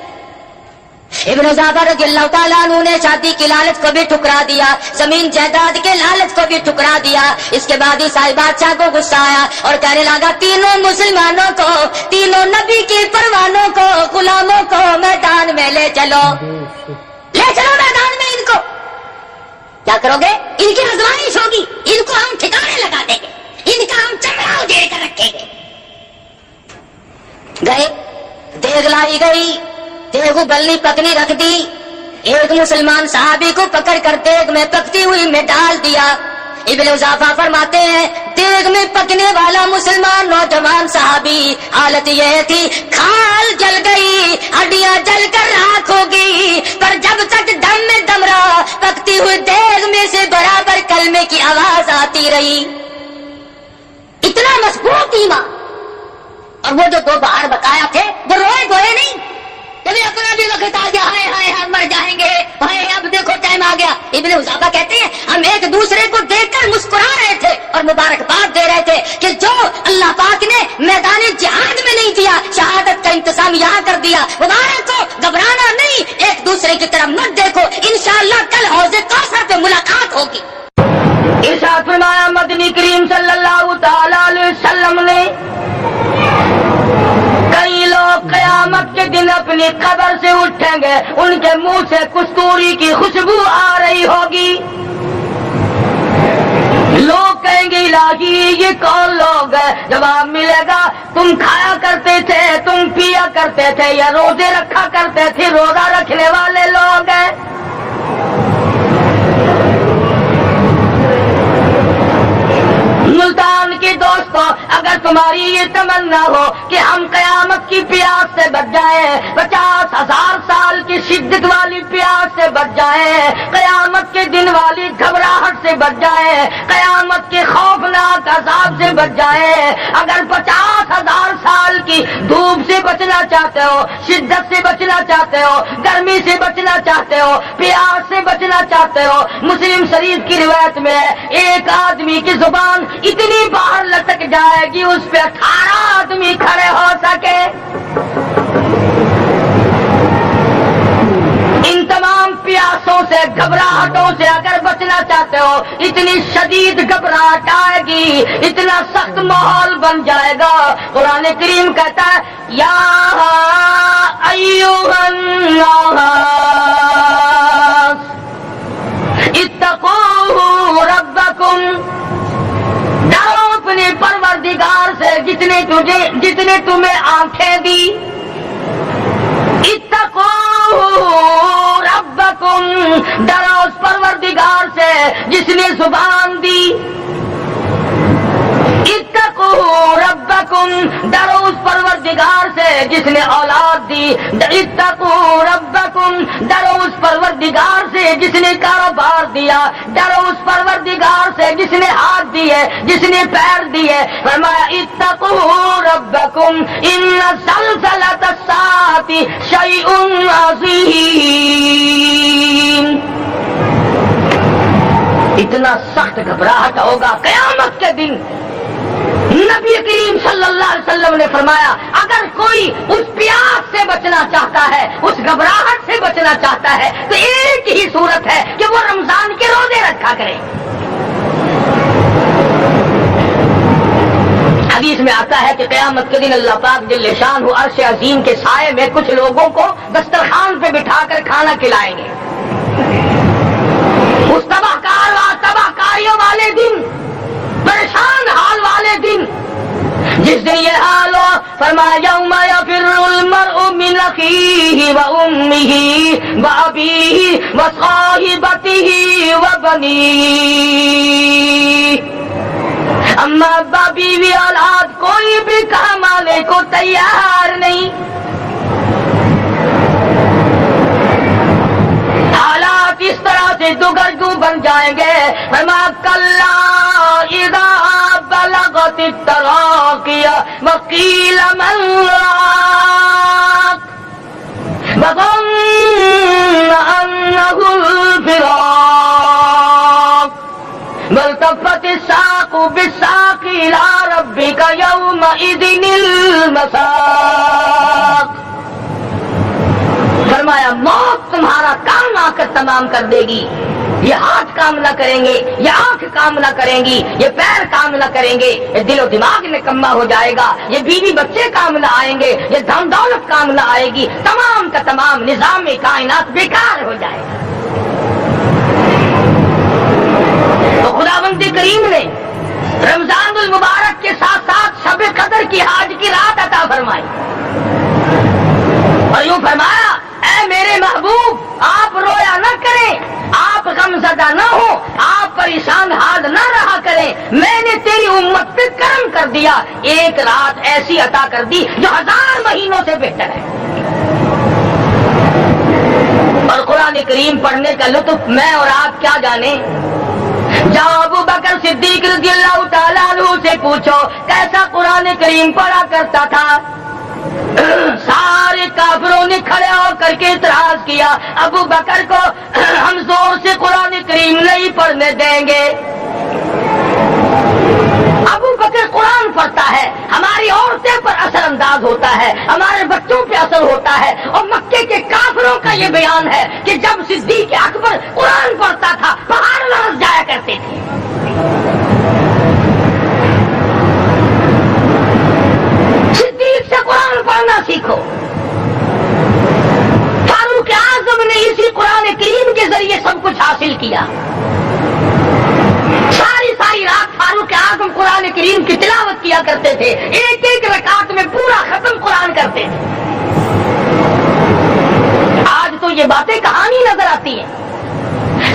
S1: ابن حذافہ رضی اللہ تعالیٰ عنہ نے شادی کی لالچ کو بھی ٹھکرا دیا، زمین جائیداد کے لالچ کو بھی ٹھکرا دیا۔ اس کے بعد عیسائی بادشاہ کو غصہ آیا اور کہنے لگا تینوں مسلمانوں کو، تینوں نبی کی پروانوں کو، غلاموں کو میدان میں لے چلو، لے چلو میدان میں۔ ان کو کیا کرو گے؟ ان کی آزمائش ہوگی، ان کو ہم ٹھکانے لگا دیں گے، ان کا ہم چمڑا دے کر رکھیں گے۔ گئے، دیگ لائی گئی، دیگ ابلنی پکنی رکھ دی، ایک مسلمان صحابی کو پکڑ کر دیگ میں پکتی ہوئی میں ڈال دیا۔ ابن حذافہ فرماتے ہیں دیگ میں پکنے والا مسلمان نوجوان صحابی حالت یہ تھی کھال جل گئی، ہڈیاں جل کر راکھ ہو گئی، پر جب تک دم میں دم رہا پکتی ہوئی دیگ میں سے برابر کلمے کی آواز آتی رہی۔ اتنا مضبوط ایمان۔ اور وہ جو 2 بہار بتایا تھے وہ روئے گوئے نہیں، کبھی اپنا بھی وقت آ گیا، ہائے ہائے ہم مر جائیں گے، ہائے اب دیکھو ٹائم آ گیا۔ ابن حذافہ کہتے ہیں ہم ایک دوسرے کو دیکھ کر مسکرا رہے تھے اور مبارکباد دے رہے تھے کہ جو اللہ پاک نے میدان جہاد میں نہیں دیا، شہادت کا انتظام یہاں کر دیا۔ مبارک ہو، گھبرانا نہیں، ایک دوسرے کی طرف مت دیکھو، انشاءاللہ کل حوض کوثر پہ ملاقات ہوگی۔
S3: ارشاد فرمایا مدنی کریم صلی اللہ تعالی علیہ وسلم نے کئی لوگ قیامت کے دن اپنی قبر سے اٹھیں گے، ان کے منہ سے کستوری کی خوشبو آ رہی ہوگی۔ لوگ کہیں گے الہی یہ کون لوگ ہیں؟ جواب ملے گا تم کھایا کرتے تھے، تم پیا کرتے تھے، یا روزے رکھا کرتے تھے، روزہ رکھنے والے لوگ ہیں۔ ملتان کے دوستوں، اگر تمہاری یہ تمنا ہو کہ ہم قیامت کی پیاس سے بچ جائیں، 50,000 سال کی شدت والی پیاس سے بچ جائیں، قیامت کے دن والی گھبراہٹ سے بچ جائیں، قیامت کے خوفناک عذاب سے بچ جائیں، اگر 50,000 سال کی دھوپ سے بچنا چاہتے ہو، شدت سے بچنا چاہتے ہو، گرمی سے بچنا چاہتے ہو، پیاس سے بچنا چاہتے ہو، مسلم شریف کی روایت میں ہے ایک آدمی کی زبان اتنی باہر لٹک جائے گی اس پہ 18 آدمی کھڑے ہو سکے۔ ان تمام پیاسوں سے، گھبراہٹوں سے اگر بچنا چاہتے ہو، اتنی شدید گھبراہٹ آئے گی، اتنا سخت ماحول بن جائے گا۔ قرآن کریم کہتا ہے یا ایھا الناس اتقوا ربکم، ڈرو اپنے پروردگار سے جتنے تمہیں آنکھیں دی، اتقوا ربکم، ڈرو اس پروردگار سے جس نے زبان دی، اتقوا ربکم، ڈرو اس پروردگار سے جس نے اولاد دی، اتقوا ربکم، ڈرو اس پروردگار سے جس نے کاروبار دیا، ڈرو اس پروردگار سے جس نے ہاتھ دیے، جس نے پیر دیے۔ فرمایا اتقوا ربکم ان زلزلۃ الساعۃ شیء عظیم، اتنا سخت گھبراہٹ ہوگا قیامت کے دن۔ نبی کریم صلی اللہ علیہ وسلم نے فرمایا اگر کوئی اس پیاس سے بچنا چاہتا ہے، اس گھبراہٹ سے بچنا چاہتا ہے، تو ایک ہی صورت ہے کہ وہ رمضان کے روزے رکھا کرے۔ حدیث میں آتا ہے کہ قیامت کے دن اللہ پاک جل شان عرش عظیم کے سائے میں کچھ لوگوں کو دسترخوان پہ بٹھا کر کھانا کھلائیں گے۔ اس تباہ کاریوں والے دن، پریشان حال والے دن، جس دن یہ حال ہو، فرمایا یوم یفر المرء من اخیہ وامہ وابیہ وصاحبتہ وبنیہ، اما ابا بیوی اولاد کوئی بھی کام آنے کو تیار نہیں۔ حالات اس طرح سے دگرگو بن جائیں گے۔ فرمایا کلا اذا بلغت التراقی وقیل من راق وظن انہ الفراق والتفت الساق بالساق الى ربک یومئذ المساق۔ فرمایا موت تمہارا کام آ کر تمام کر دے گی، یہ ہاتھ کام نہ کریں گے، یہ آنکھ کام نہ کریں گی، یہ پیر کام نہ کریں گے، یہ دل و دماغ نکما ہو جائے گا، یہ بیوی بچے کام نہ آئیں گے، یہ دھن دولت کام نہ آئے گی، تمام کا تمام نظام کائنات بیکار ہو جائے گا۔ تو خداوند کریم نے رمضان المبارک کے ساتھ ساتھ شب قدر کی حج کی رات عطا فرمائی اور یوں فرمایا اے میرے محبوب آپ رویا نہ کریں، آپ غم زدہ نہ ہو، آپ پریشان حال نہ رہا کریں، میں نے تیری امت پہ کرم کر دیا، ایک رات ایسی عطا کر دی جو 1000 مہینوں سے بہتر ہے۔ اور قرآن کریم پڑھنے کا لطف میں اور آپ کیا جانے۔ جاؤ ابو بکر صدیق رضی اللہ تعالیٰ عنہ سے پوچھو کیسا قرآن کریم پڑھا کرتا تھا۔ سارے کافروں نے کھڑے ہو کر کے اعتراض کیا ابو بکر کو ہم زور سے قرآن کریم نہیں پڑھنے دیں گے۔ ابو بکر قرآن پڑھتا ہے، ہماری عورتیں پر اثر انداز ہوتا ہے، ہمارے بچوں پہ اثر ہوتا ہے، اور مکے کے کافروں کا یہ بیان ہے کہ جب صدیق اکبر قرآن پڑھتا تھا پہاڑ لرز جایا کرتے تھے۔ صدیق سے قرآن پڑھنا سیکھو۔ فاروق اعظم نے اسی قرآن کریم کے ذریعے سب کچھ حاصل کیا۔ ساری رات فاروق اعظم قرآن کریم کی تلاوت کیا کرتے تھے، ایک ایک رکعت میں پورا ختم قرآن کرتے تھے۔ آج تو یہ باتیں کہانی نظر آتی ہیں۔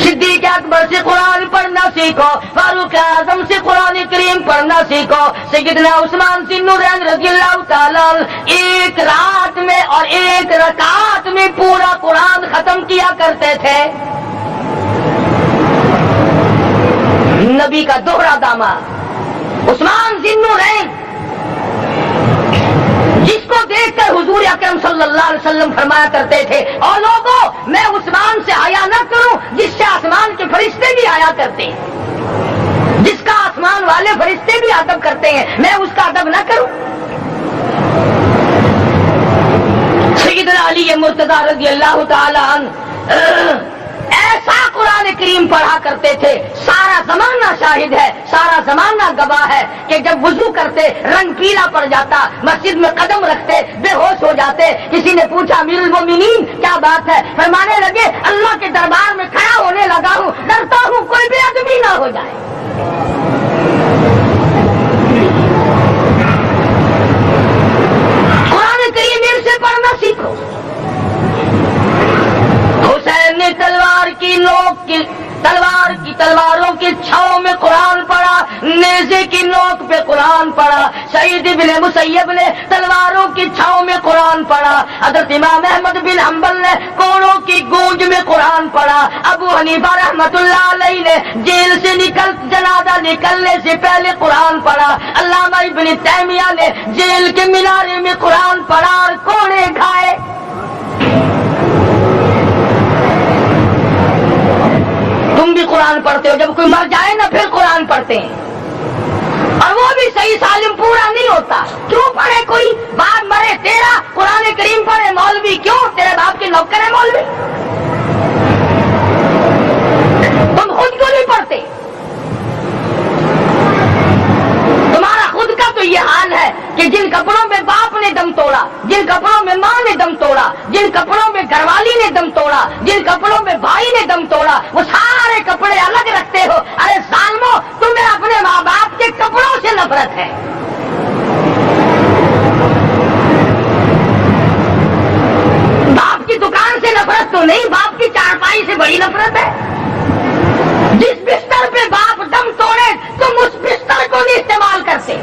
S3: صدیق اکبر سے قرآن پڑھنا سیکھو، فاروق اعظم سے قرآن کریم پڑھنا سیکھو، سیدنا عثمان ذوالنورین رضی اللہ تعالیٰ ایک رات میں اور ایک رکعت میں پورا قرآن ختم کیا کرتے تھے۔ نبی کا دوہرا داماد عثمان ذوالنورین، جس کو دیکھ کر حضور اکرم صلی اللہ علیہ وسلم فرمایا کرتے تھے، اور لوگوں میں عثمان سے حیا نہ کروں جس سے آسمان کے فرشتے بھی حیا کرتے ہیں، جس کا آسمان والے فرشتے بھی ادب کرتے ہیں، میں اس کا ادب نہ کروں۔ سیدنا علی مرتضی رضی اللہ تعالی عنہ ایسا قرآن کریم پڑھا کرتے تھے، سارا زمانہ شاہد ہے، سارا زمانہ گواہ ہے کہ جب وضو کرتے رنگ پیلا پڑ جاتا، مسجد میں قدم رکھتے بے ہوش ہو جاتے۔ کسی نے پوچھا امیر المومنین کیا بات ہے؟ فرمانے لگے اللہ کے دربار میں کھڑا ہونے لگا ہوں، ڈرتا ہوں کوئی بے ادبی نہ ہو جائے۔ قرآن کریم سے پڑھنا سیکھو۔ حسین نے تلواروں کی چھاؤں میں قرآن پڑھا، نیزے کی نوک پہ قرآن پڑھا۔ سعید بن مسیب نے تلواروں کی چھاؤں میں قرآن پڑھا۔ حضرت امام احمد بن حنبل نے کوڑوں کی گونج میں قرآن پڑھا۔ ابو حنیفہ رحمت اللہ علیہ نے جیل سے جنازہ نکلنے سے پہلے قرآن پڑھا۔ علامہ ابن تیمیہ نے جیل کے مینارے میں قرآن پڑھا اور کوڑے کھائے۔ تم بھی قرآن پڑھتے ہو، جب کوئی مر جائے نا پھر قرآن پڑھتے ہیں، اور وہ بھی صحیح سالم پورا نہیں ہوتا۔ کیوں پڑھے کوئی؟ باپ مرے تیرا قرآن کریم پڑھے مولوی، کیوں؟ تیرے باپ کے نوکر ہے مولوی، تم خود کیوں نہیں پڑھتے؟ تمہارا خود کا تو یہ حال ہے کہ جن کپڑوں میں باپ نے دم توڑا، جن کپڑوں میں ماں نے دم توڑا، جن کپڑوں میں گھر والی نے دم توڑا، جن کپڑوں میں بھائی نے دم توڑا، وہ سارے کپڑے الگ رکھتے ہو۔ ارے ظالمو، تمہیں اپنے ماں باپ کے کپڑوں سے نفرت ہے۔ باپ کی دکان سے نفرت تو نہیں، باپ کی چارپائی سے بڑی نفرت ہے۔ جس بستر پہ باپ دم توڑے تم اس بستر کو نہیں استعمال کرتے۔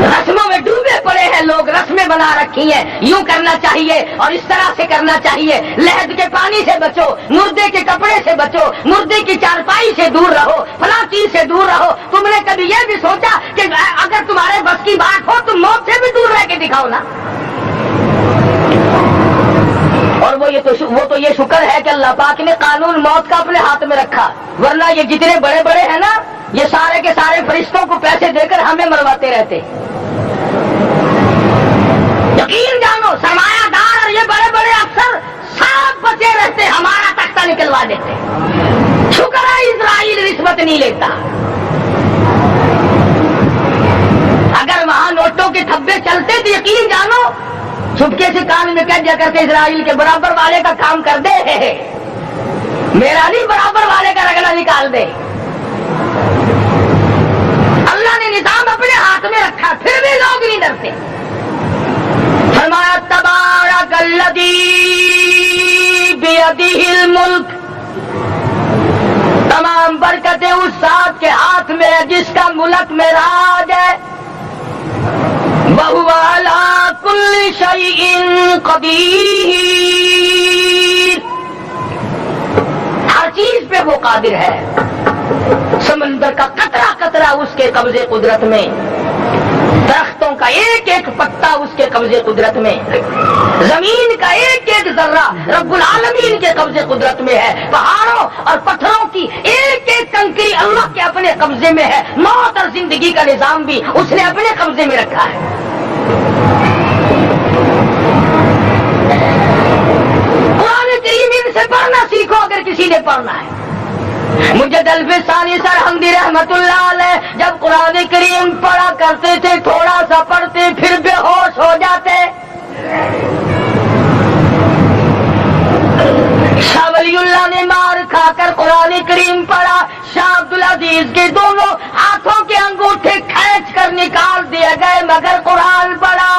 S3: رسموں میں ڈوبے پڑے ہیں لوگ، رسمیں بنا رکھی ہیں، یوں کرنا چاہیے اور اس طرح سے کرنا چاہیے۔ لہد کے پانی سے بچو، مردے کے کپڑے سے بچو، مردے کی چارپائی سے دور رہو، فلاں چیز سے دور رہو۔ تم نے کبھی یہ بھی سوچا کہ اگر تمہارے بس کی بات ہو تو موت سے بھی دور رہ کے دکھاؤ نا؟ اور وہ تو یہ شکر ہے کہ اللہ پاک نے قانون موت کا اپنے ہاتھ میں رکھا، ورنہ یہ جتنے بڑے بڑے ہیں نا، یہ سارے کے سارے فرشتوں کو پیسے دے کر ہمیں مرواتے رہتے۔ یقین جانو، سرمایہ دار اور یہ بڑے بڑے افسر سب بچے رہتے، ہمارا تختہ نکلوا دیتے۔ شکر ہے اسرائیل رشوت نہیں لیتا۔ اگر وہاں نوٹوں کے تھبے چلتے تو یقین جانو چھپکے سے کان میں کہہ دیا کرتے اسرائیل کے برابر والے کا کام کر دے، میرا نہیں برابر والے کا رگڑا نکال دے۔ اللہ نے نظام اپنے ہاتھ میں رکھا، پھر بھی لوگ نہیں ڈرتے۔ فرمایا تبارک الذی بیدہ الملک، تمام برکتیں اس ذات کے ہاتھ میں ہے جس کا ملک میں راج ہے۔ وَهُوَ عَلَىٰ كُلِّ شَيْءٍ قَدِيرٌ، ہر چیز پہ وہ قادر ہے۔ سمندر کا قطرہ قطرہ اس کے قبضے قدرت میں، درختوں کا ایک ایک پتا اس کے قبضے قدرت میں، زمین کا ایک ایک ذرہ رب العالمین کے قبضے قدرت میں ہے، پہاڑوں اور پتھروں کی ایک ایک کنکری اللہ کے اپنے قبضے میں ہے، موت اور زندگی کا نظام بھی اس نے اپنے قبضے میں رکھا ہے۔ قرآن کریم سے پڑھنا سیکھو اگر کسی نے پڑھنا ہے۔ مجد الفسانی سرہندی رحمت اللہ علیہ جب قرآن کریم پڑھا کرتے تھے، تھوڑا سا پڑھتے پھر بے ہوش ہو جاتے۔ شاہ ولی اللہ نے عزیز کے دونوں ہاتھوں کے انگوٹھے کھینچ کر نکال دیے گئے مگر قرآن پڑھا۔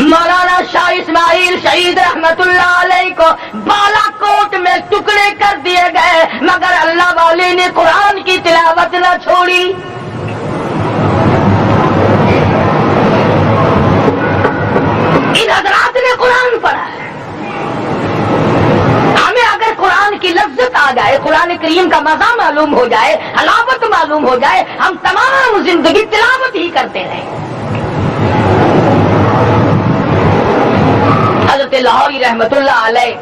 S3: مولانا شاہ اسماعیل شہید رحمت اللہ علیہ کو بالا کوٹ میں ٹکڑے کر دیے گئے مگر اللہ والے نے قرآن کی تلاوت نہ چھوڑی۔ ان حضرات نے قرآن پڑھا ہے۔ ہمیں اگر قرآن کی لفظت آ جائے، قرآن کریم کا مزہ معلوم ہو جائے، حلاوت معلوم ہو جائے، ہم تمام زندگی تلاوت ہی کرتے رہیں۔ حضرت لاہوری رحمت اللہ علیہ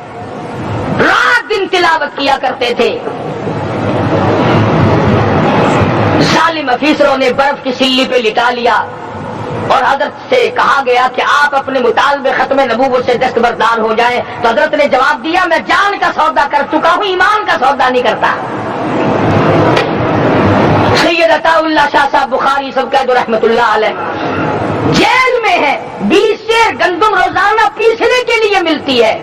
S3: رات دن تلاوت کیا کرتے تھے۔ ظالم افیسروں نے برف کی سلی پہ لٹا لیا اور حضرت سے کہا گیا کہ آپ اپنے مطالبے ختم نبوت سے دستبردار ہو جائیں، تو حضرت نے جواب دیا میں جان کا سودا کر چکا ہوں، ایمان کا سودا نہیں کرتا۔ سید عطا اللہ شاہ صاحب بخاری سب قید رحمت اللہ علیہ جیل میں ہے، 20 سیر گندم روزانہ پیسنے کے لیے ملتی ہے،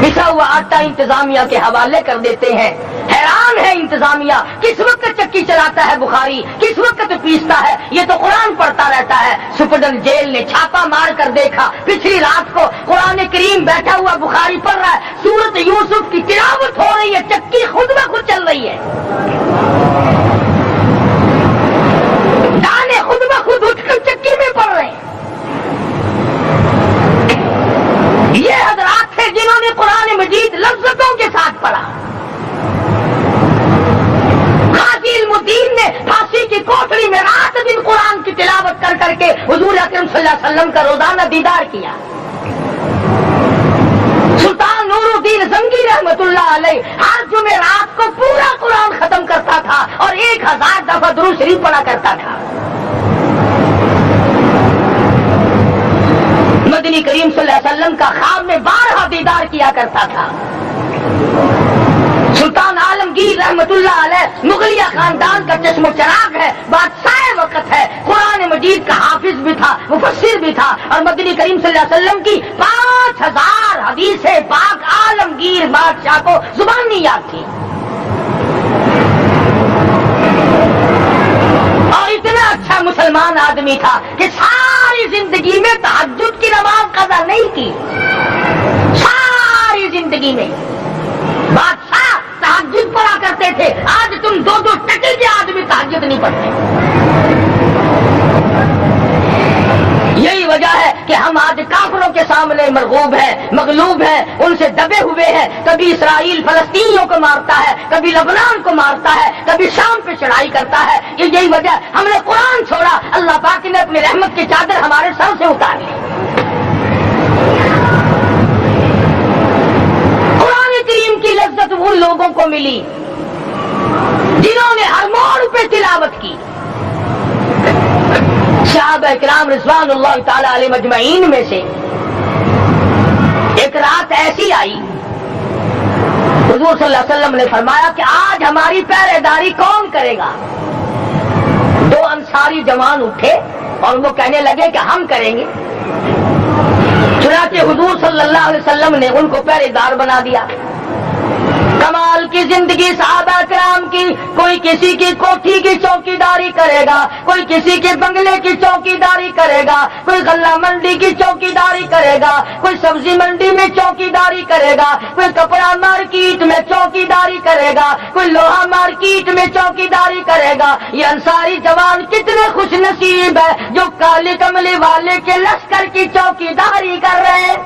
S3: پسا ہوا آٹا انتظامیہ کے حوالے کر دیتے ہیں۔ حیران ہے انتظامیہ، کس وقت چکی چلاتا ہے بخاری، کس وقت پیستا ہے، یہ تو قرآن پڑھتا رہتا ہے۔ سپرڈنٹ جیل نے چھاپا مار کر دیکھا، پچھلی رات کو قرآن کریم بیٹھا ہوا بخاری پڑھ رہا ہے، سورت یوسف کی تلاوت ہو رہی ہے، چکی خود بخود چل رہی ہے، دانے خود بخود اٹھ کر چکی میں پڑھ رہے ہیں۔ یہ حضرات تھے جنہوں نے قرآن مجید لفظوں کے ساتھ پڑھا۔ غازی المدین نے پھانسی کی کوٹڑی میں رات دن قرآن کی تلاوت کر کر کے حضور اکرم صلی اللہ علیہ وسلم کا روزانہ دیدار کیا۔ سلطان نور الدین زنگی رحمت اللہ علیہ ہر جمعرات کو پورا قرآن ختم کرتا تھا اور 1000 دفعہ درود شریف پڑھا کرتا تھا۔ مدنی کریم صلی اللہ علیہ وسلم کا خواب میں 12 دیدار کیا کرتا تھا۔ سلطان عالمگیر رحمت اللہ علیہ مغلیہ خاندان کا چشم و چراغ ہے، بادشاہ وقت ہے، قرآن مجید کا حافظ بھی تھا، مفسر بھی تھا، اور مدنی کریم صلی اللہ علیہ وسلم کی 5000 حدیثیں پاک عالمگیر بادشاہ کو زبانی یاد تھی۔ اور اتنا اچھا مسلمان آدمی تھا کہ ساری زندگی میں تہجد کی نماز قضا نہیں کی، ساری زندگی میں۔ بادشاہ تہجد پڑھا کرتے تھے، آج تم 2 ٹکے کے آدمی تہجد نہیں پڑھتے۔ یہی وجہ ہے کہ ہم آج کافروں کے سامنے مرغوب ہیں، مغلوب ہیں، ان سے دبے ہوئے ہیں۔ کبھی اسرائیل فلسطینیوں کو مارتا ہے، کبھی لبنان کو مارتا ہے، کبھی شام پہ چڑھائی کرتا ہے۔ یہی وجہ ہم نے قرآن چھوڑا، اللہ پاک نے اپنی رحمت کی چادر ہمارے سر سے اتار لی۔ قرآن کریم کی لذت ان لوگوں کو ملی جنہوں نے ہر موڑ پہ تلاوت کی۔ صحابہ کرام رضوان اللہ تعالی علیہ مجمعین میں سے ایک رات ایسی آئی، حضور صلی اللہ علیہ وسلم نے فرمایا کہ آج ہماری پہرے داری کون کرے گا؟ 2 انصاری جوان اٹھے اور وہ کہنے لگے کہ ہم کریں گے۔ چنانچہ حضور صلی اللہ علیہ وسلم نے ان کو پہرے دار بنا دیا۔ کمال کی زندگی صحابہ کرام کی، کوئی کسی کی کوٹھی کی چوکیداری کرے گا، کوئی کسی کے بنگلے کی چوکیداری کرے گا، کوئی غلہ منڈی کی چوکیداری کرے گا، کوئی سبزی منڈی میں چوکیداری کرے گا، کوئی کپڑا مارکیٹ میں چوکیداری کرے گا، کوئی لوہا مارکیٹ میں چوکیداری کرے گا۔ یہ انصاری جوان کتنے خوش نصیب ہے جو کالے کملے والے کے لشکر کی چوکیداری کر رہے ہیں۔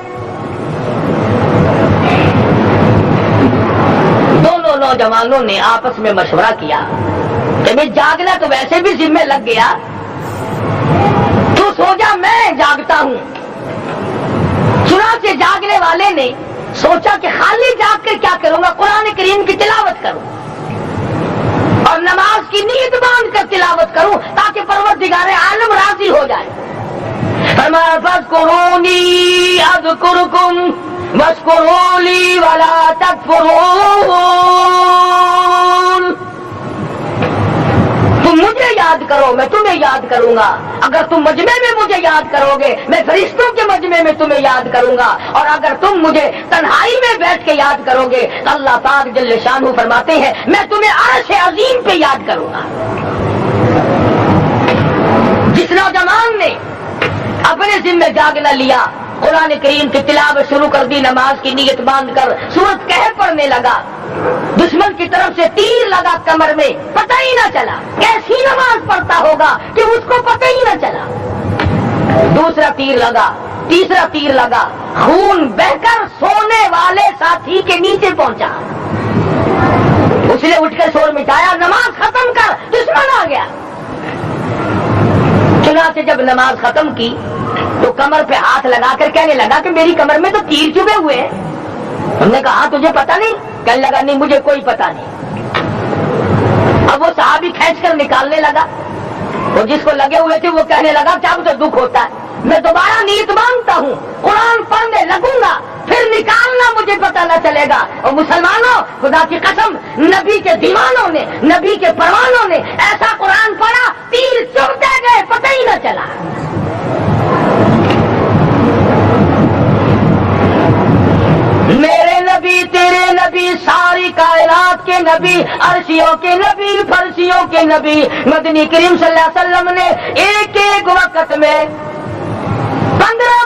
S3: دونوں نوجوانوں نے آپس میں مشورہ کیا کہ میں جاگنا تو ویسے بھی ذمہ لگ گیا، تو سو جا میں جاگتا ہوں۔ چنانچہ جاگنے والے نے سوچا کہ خالی جاگ کر کیا کروں گا، قرآن کریم کی تلاوت کروں اور نماز کی نیت باندھ کر تلاوت کروں تاکہ پروردگار عالم راضی ہو جائے۔ فرمایا فاذکرونی اذکرکم واشکروا لی ولا تکفرون۔ تم تم مجھے یاد کرو میں تمہیں یاد کروں گا، اگر تم مجمع میں مجھے یاد کرو گے میں فرشتوں کے مجمع میں تمہیں یاد کروں گا، اور اگر تم مجھے تنہائی میں بیٹھ کے یاد کرو گے تو اللہ پاک جل شانہ فرماتے ہیں میں تمہیں عرش عظیم پہ یاد کروں گا۔ جس نوجوان نے اپنے ذمہ جاگ نہ لیا، قرآن کریم کی تلاوت شروع کر دی، نماز کی نیت باندھ کر سورۃ کہف پڑھنے لگا، دشمن کی طرف سے تیر لگا کمر میں، پتہ ہی نہ چلا، کیسی نماز پڑھتا ہوگا کہ اس کو پتہ ہی نہ چلا۔ دوسرا تیر لگا، تیسرا تیر لگا، خون بہ کر سونے والے ساتھی کے نیچے پہنچا، اس نے اٹھ کر شور مٹایا، نماز ختم کر دشمن آ گیا۔ چنانچہ جب نماز ختم کی تو کمر پہ ہاتھ لگا کر کہنے لگا کہ میری کمر میں تو تیر چبھے ہوئے ہیں۔ ہم نے کہا تجھے پتا نہیں؟ کہنے لگا نہیں مجھے کوئی پتا نہیں۔ اب وہ صحابی کھینچ کر نکالنے لگا، اور جس کو لگے ہوئے تھے وہ کہنے لگا کیا مجھے دکھ ہوتا ہے، میں دوبارہ نیت مانگتا ہوں، قرآن پڑھنے لگوں گا، پھر نکالنا مجھے پتا نہ چلے گا۔ اور مسلمانوں خدا کی قسم نبی کے دیوانوں نے، نبی کے پروانوں نے ایسا قرآن پڑھا تیر چبھتے گئے پتہ ہی نہ چلا۔ میرے نبی تیرے نبی ساری کائنات کے نبی، عرشیوں کے نبی فرشیوں کے نبی مدنی کریم صلی اللہ علیہ وسلم نے ایک ایک وقت میں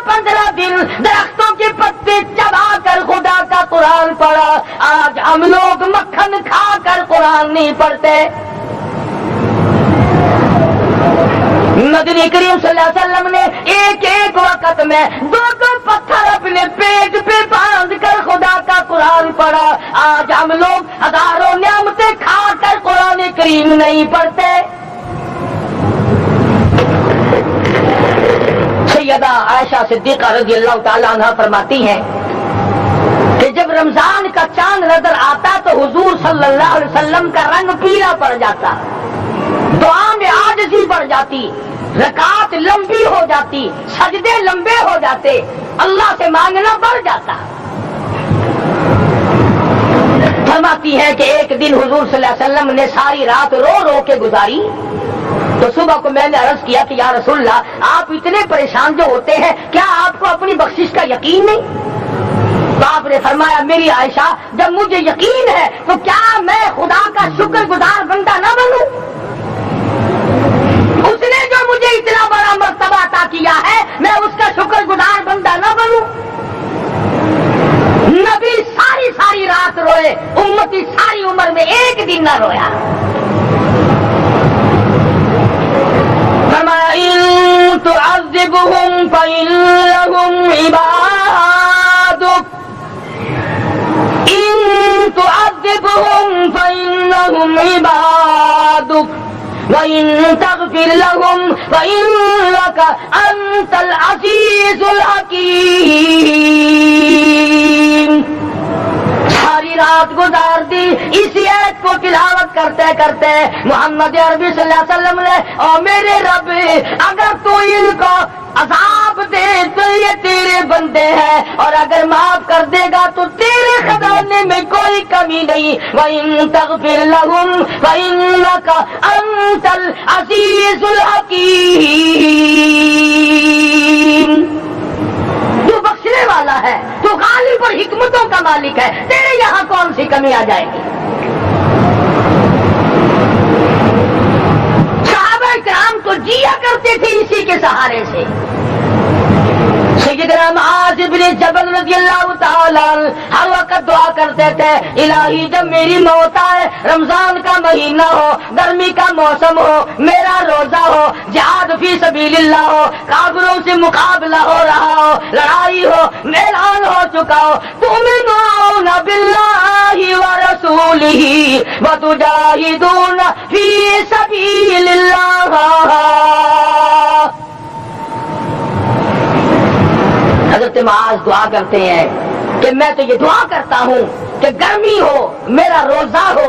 S3: 15 دن درختوں کے پتے چبا کر خدا کا قرآن پڑھا۔ آج ہم لوگ مکھن کھا کر قرآن نہیں پڑھتے۔ مدنی کریم صلی اللہ علیہ وسلم نے ایک ایک وقت میں 2 پتھر اپنے پیٹ پہ باندھ کر خدا کا قرآن پڑھا۔ آج ہم لوگ ہزاروں نعمتیں کھا کر قرآن کریم نہیں پڑھتے۔ سیدہ عائشہ صدیقہ رضی اللہ تعالیٰ عنہ فرماتی ہیں کہ جب رمضان کا چاند نظر آتا تو حضور صلی اللہ علیہ وسلم کا رنگ پیلا پڑ جاتا، دعا میں عاجزی بڑھ جاتی، رکعت لمبی ہو جاتی، سجدے لمبے ہو جاتے، اللہ سے مانگنا بڑھ جاتا۔ فرماتی ہے کہ ایک دن حضور صلی اللہ علیہ وسلم نے ساری رات رو رو کے گزاری، تو صبح کو میں نے عرض کیا کہ یا رسول اللہ آپ اتنے پریشان جو ہوتے ہیں کیا آپ کو اپنی بخشش کا یقین نہیں؟ تو آپ نے فرمایا میری عائشہ جب مجھے یقین ہے تو کیا میں خدا کا شکر گزار بندہ نہ بنوں؟ اس نے جو مجھے اتنا بڑا مرتبہ عطا کیا ہے میں اس کا شکر گزار بندہ نہ بنوں؟ نبی ساری رات روئے، امتی ساری عمر میں ایک دن نہ رویا۔ إن تعذبهم فإنهم عبادك إن تعذبهم فإنهم عبادك وإن تغفر لهم فإنك أنت العزيز الحكيم۔ ساری رات گزار دی اسی آیت کو تلاوت کرتے کرتے محمد عربی صلی اللہ علیہ وسلم نے اور میرے رب اگر تو ان کو عذاب دے تو یہ تیرے بندے ہیں، اور اگر معاف کر دے گا تو تیرے خزانے میں کوئی کمی نہیں۔ وَإِن تَغْفِرْ لَهُمْ فَإِنَّكَ أَنْتَ الْعَزِيزُ الْحَكِيمُ۔ تو بخشنے والا ہے، تو غالب اور حکمتوں کا مالک ہے، تیرے یہاں کون سی کمی آ جائے گی؟ صحابہ کرام تو جیا کرتے تھے اسی کے سہارے سے۔ سیدنا معاذ بن جبل رضی اللہ تعالیٰ ہر وقت دعا کرتے تھے الہی جب میری موت آئے، رمضان کا مہینہ ہو، گرمی کا موسم ہو، میرا روزہ ہو، جہاد فی سبیل اللہ ہو، کافروں سے مقابلہ ہو رہا ہو، لڑائی ہو، میدان ہو چکا ہو، تؤمنون باللہ ورسولہ وتجاہدون فی سبیل اللہ۔ حضرت معاذ دعا کرتے ہیں کہ میں تو یہ دعا کرتا ہوں کہ گرمی ہو، میرا روزہ ہو،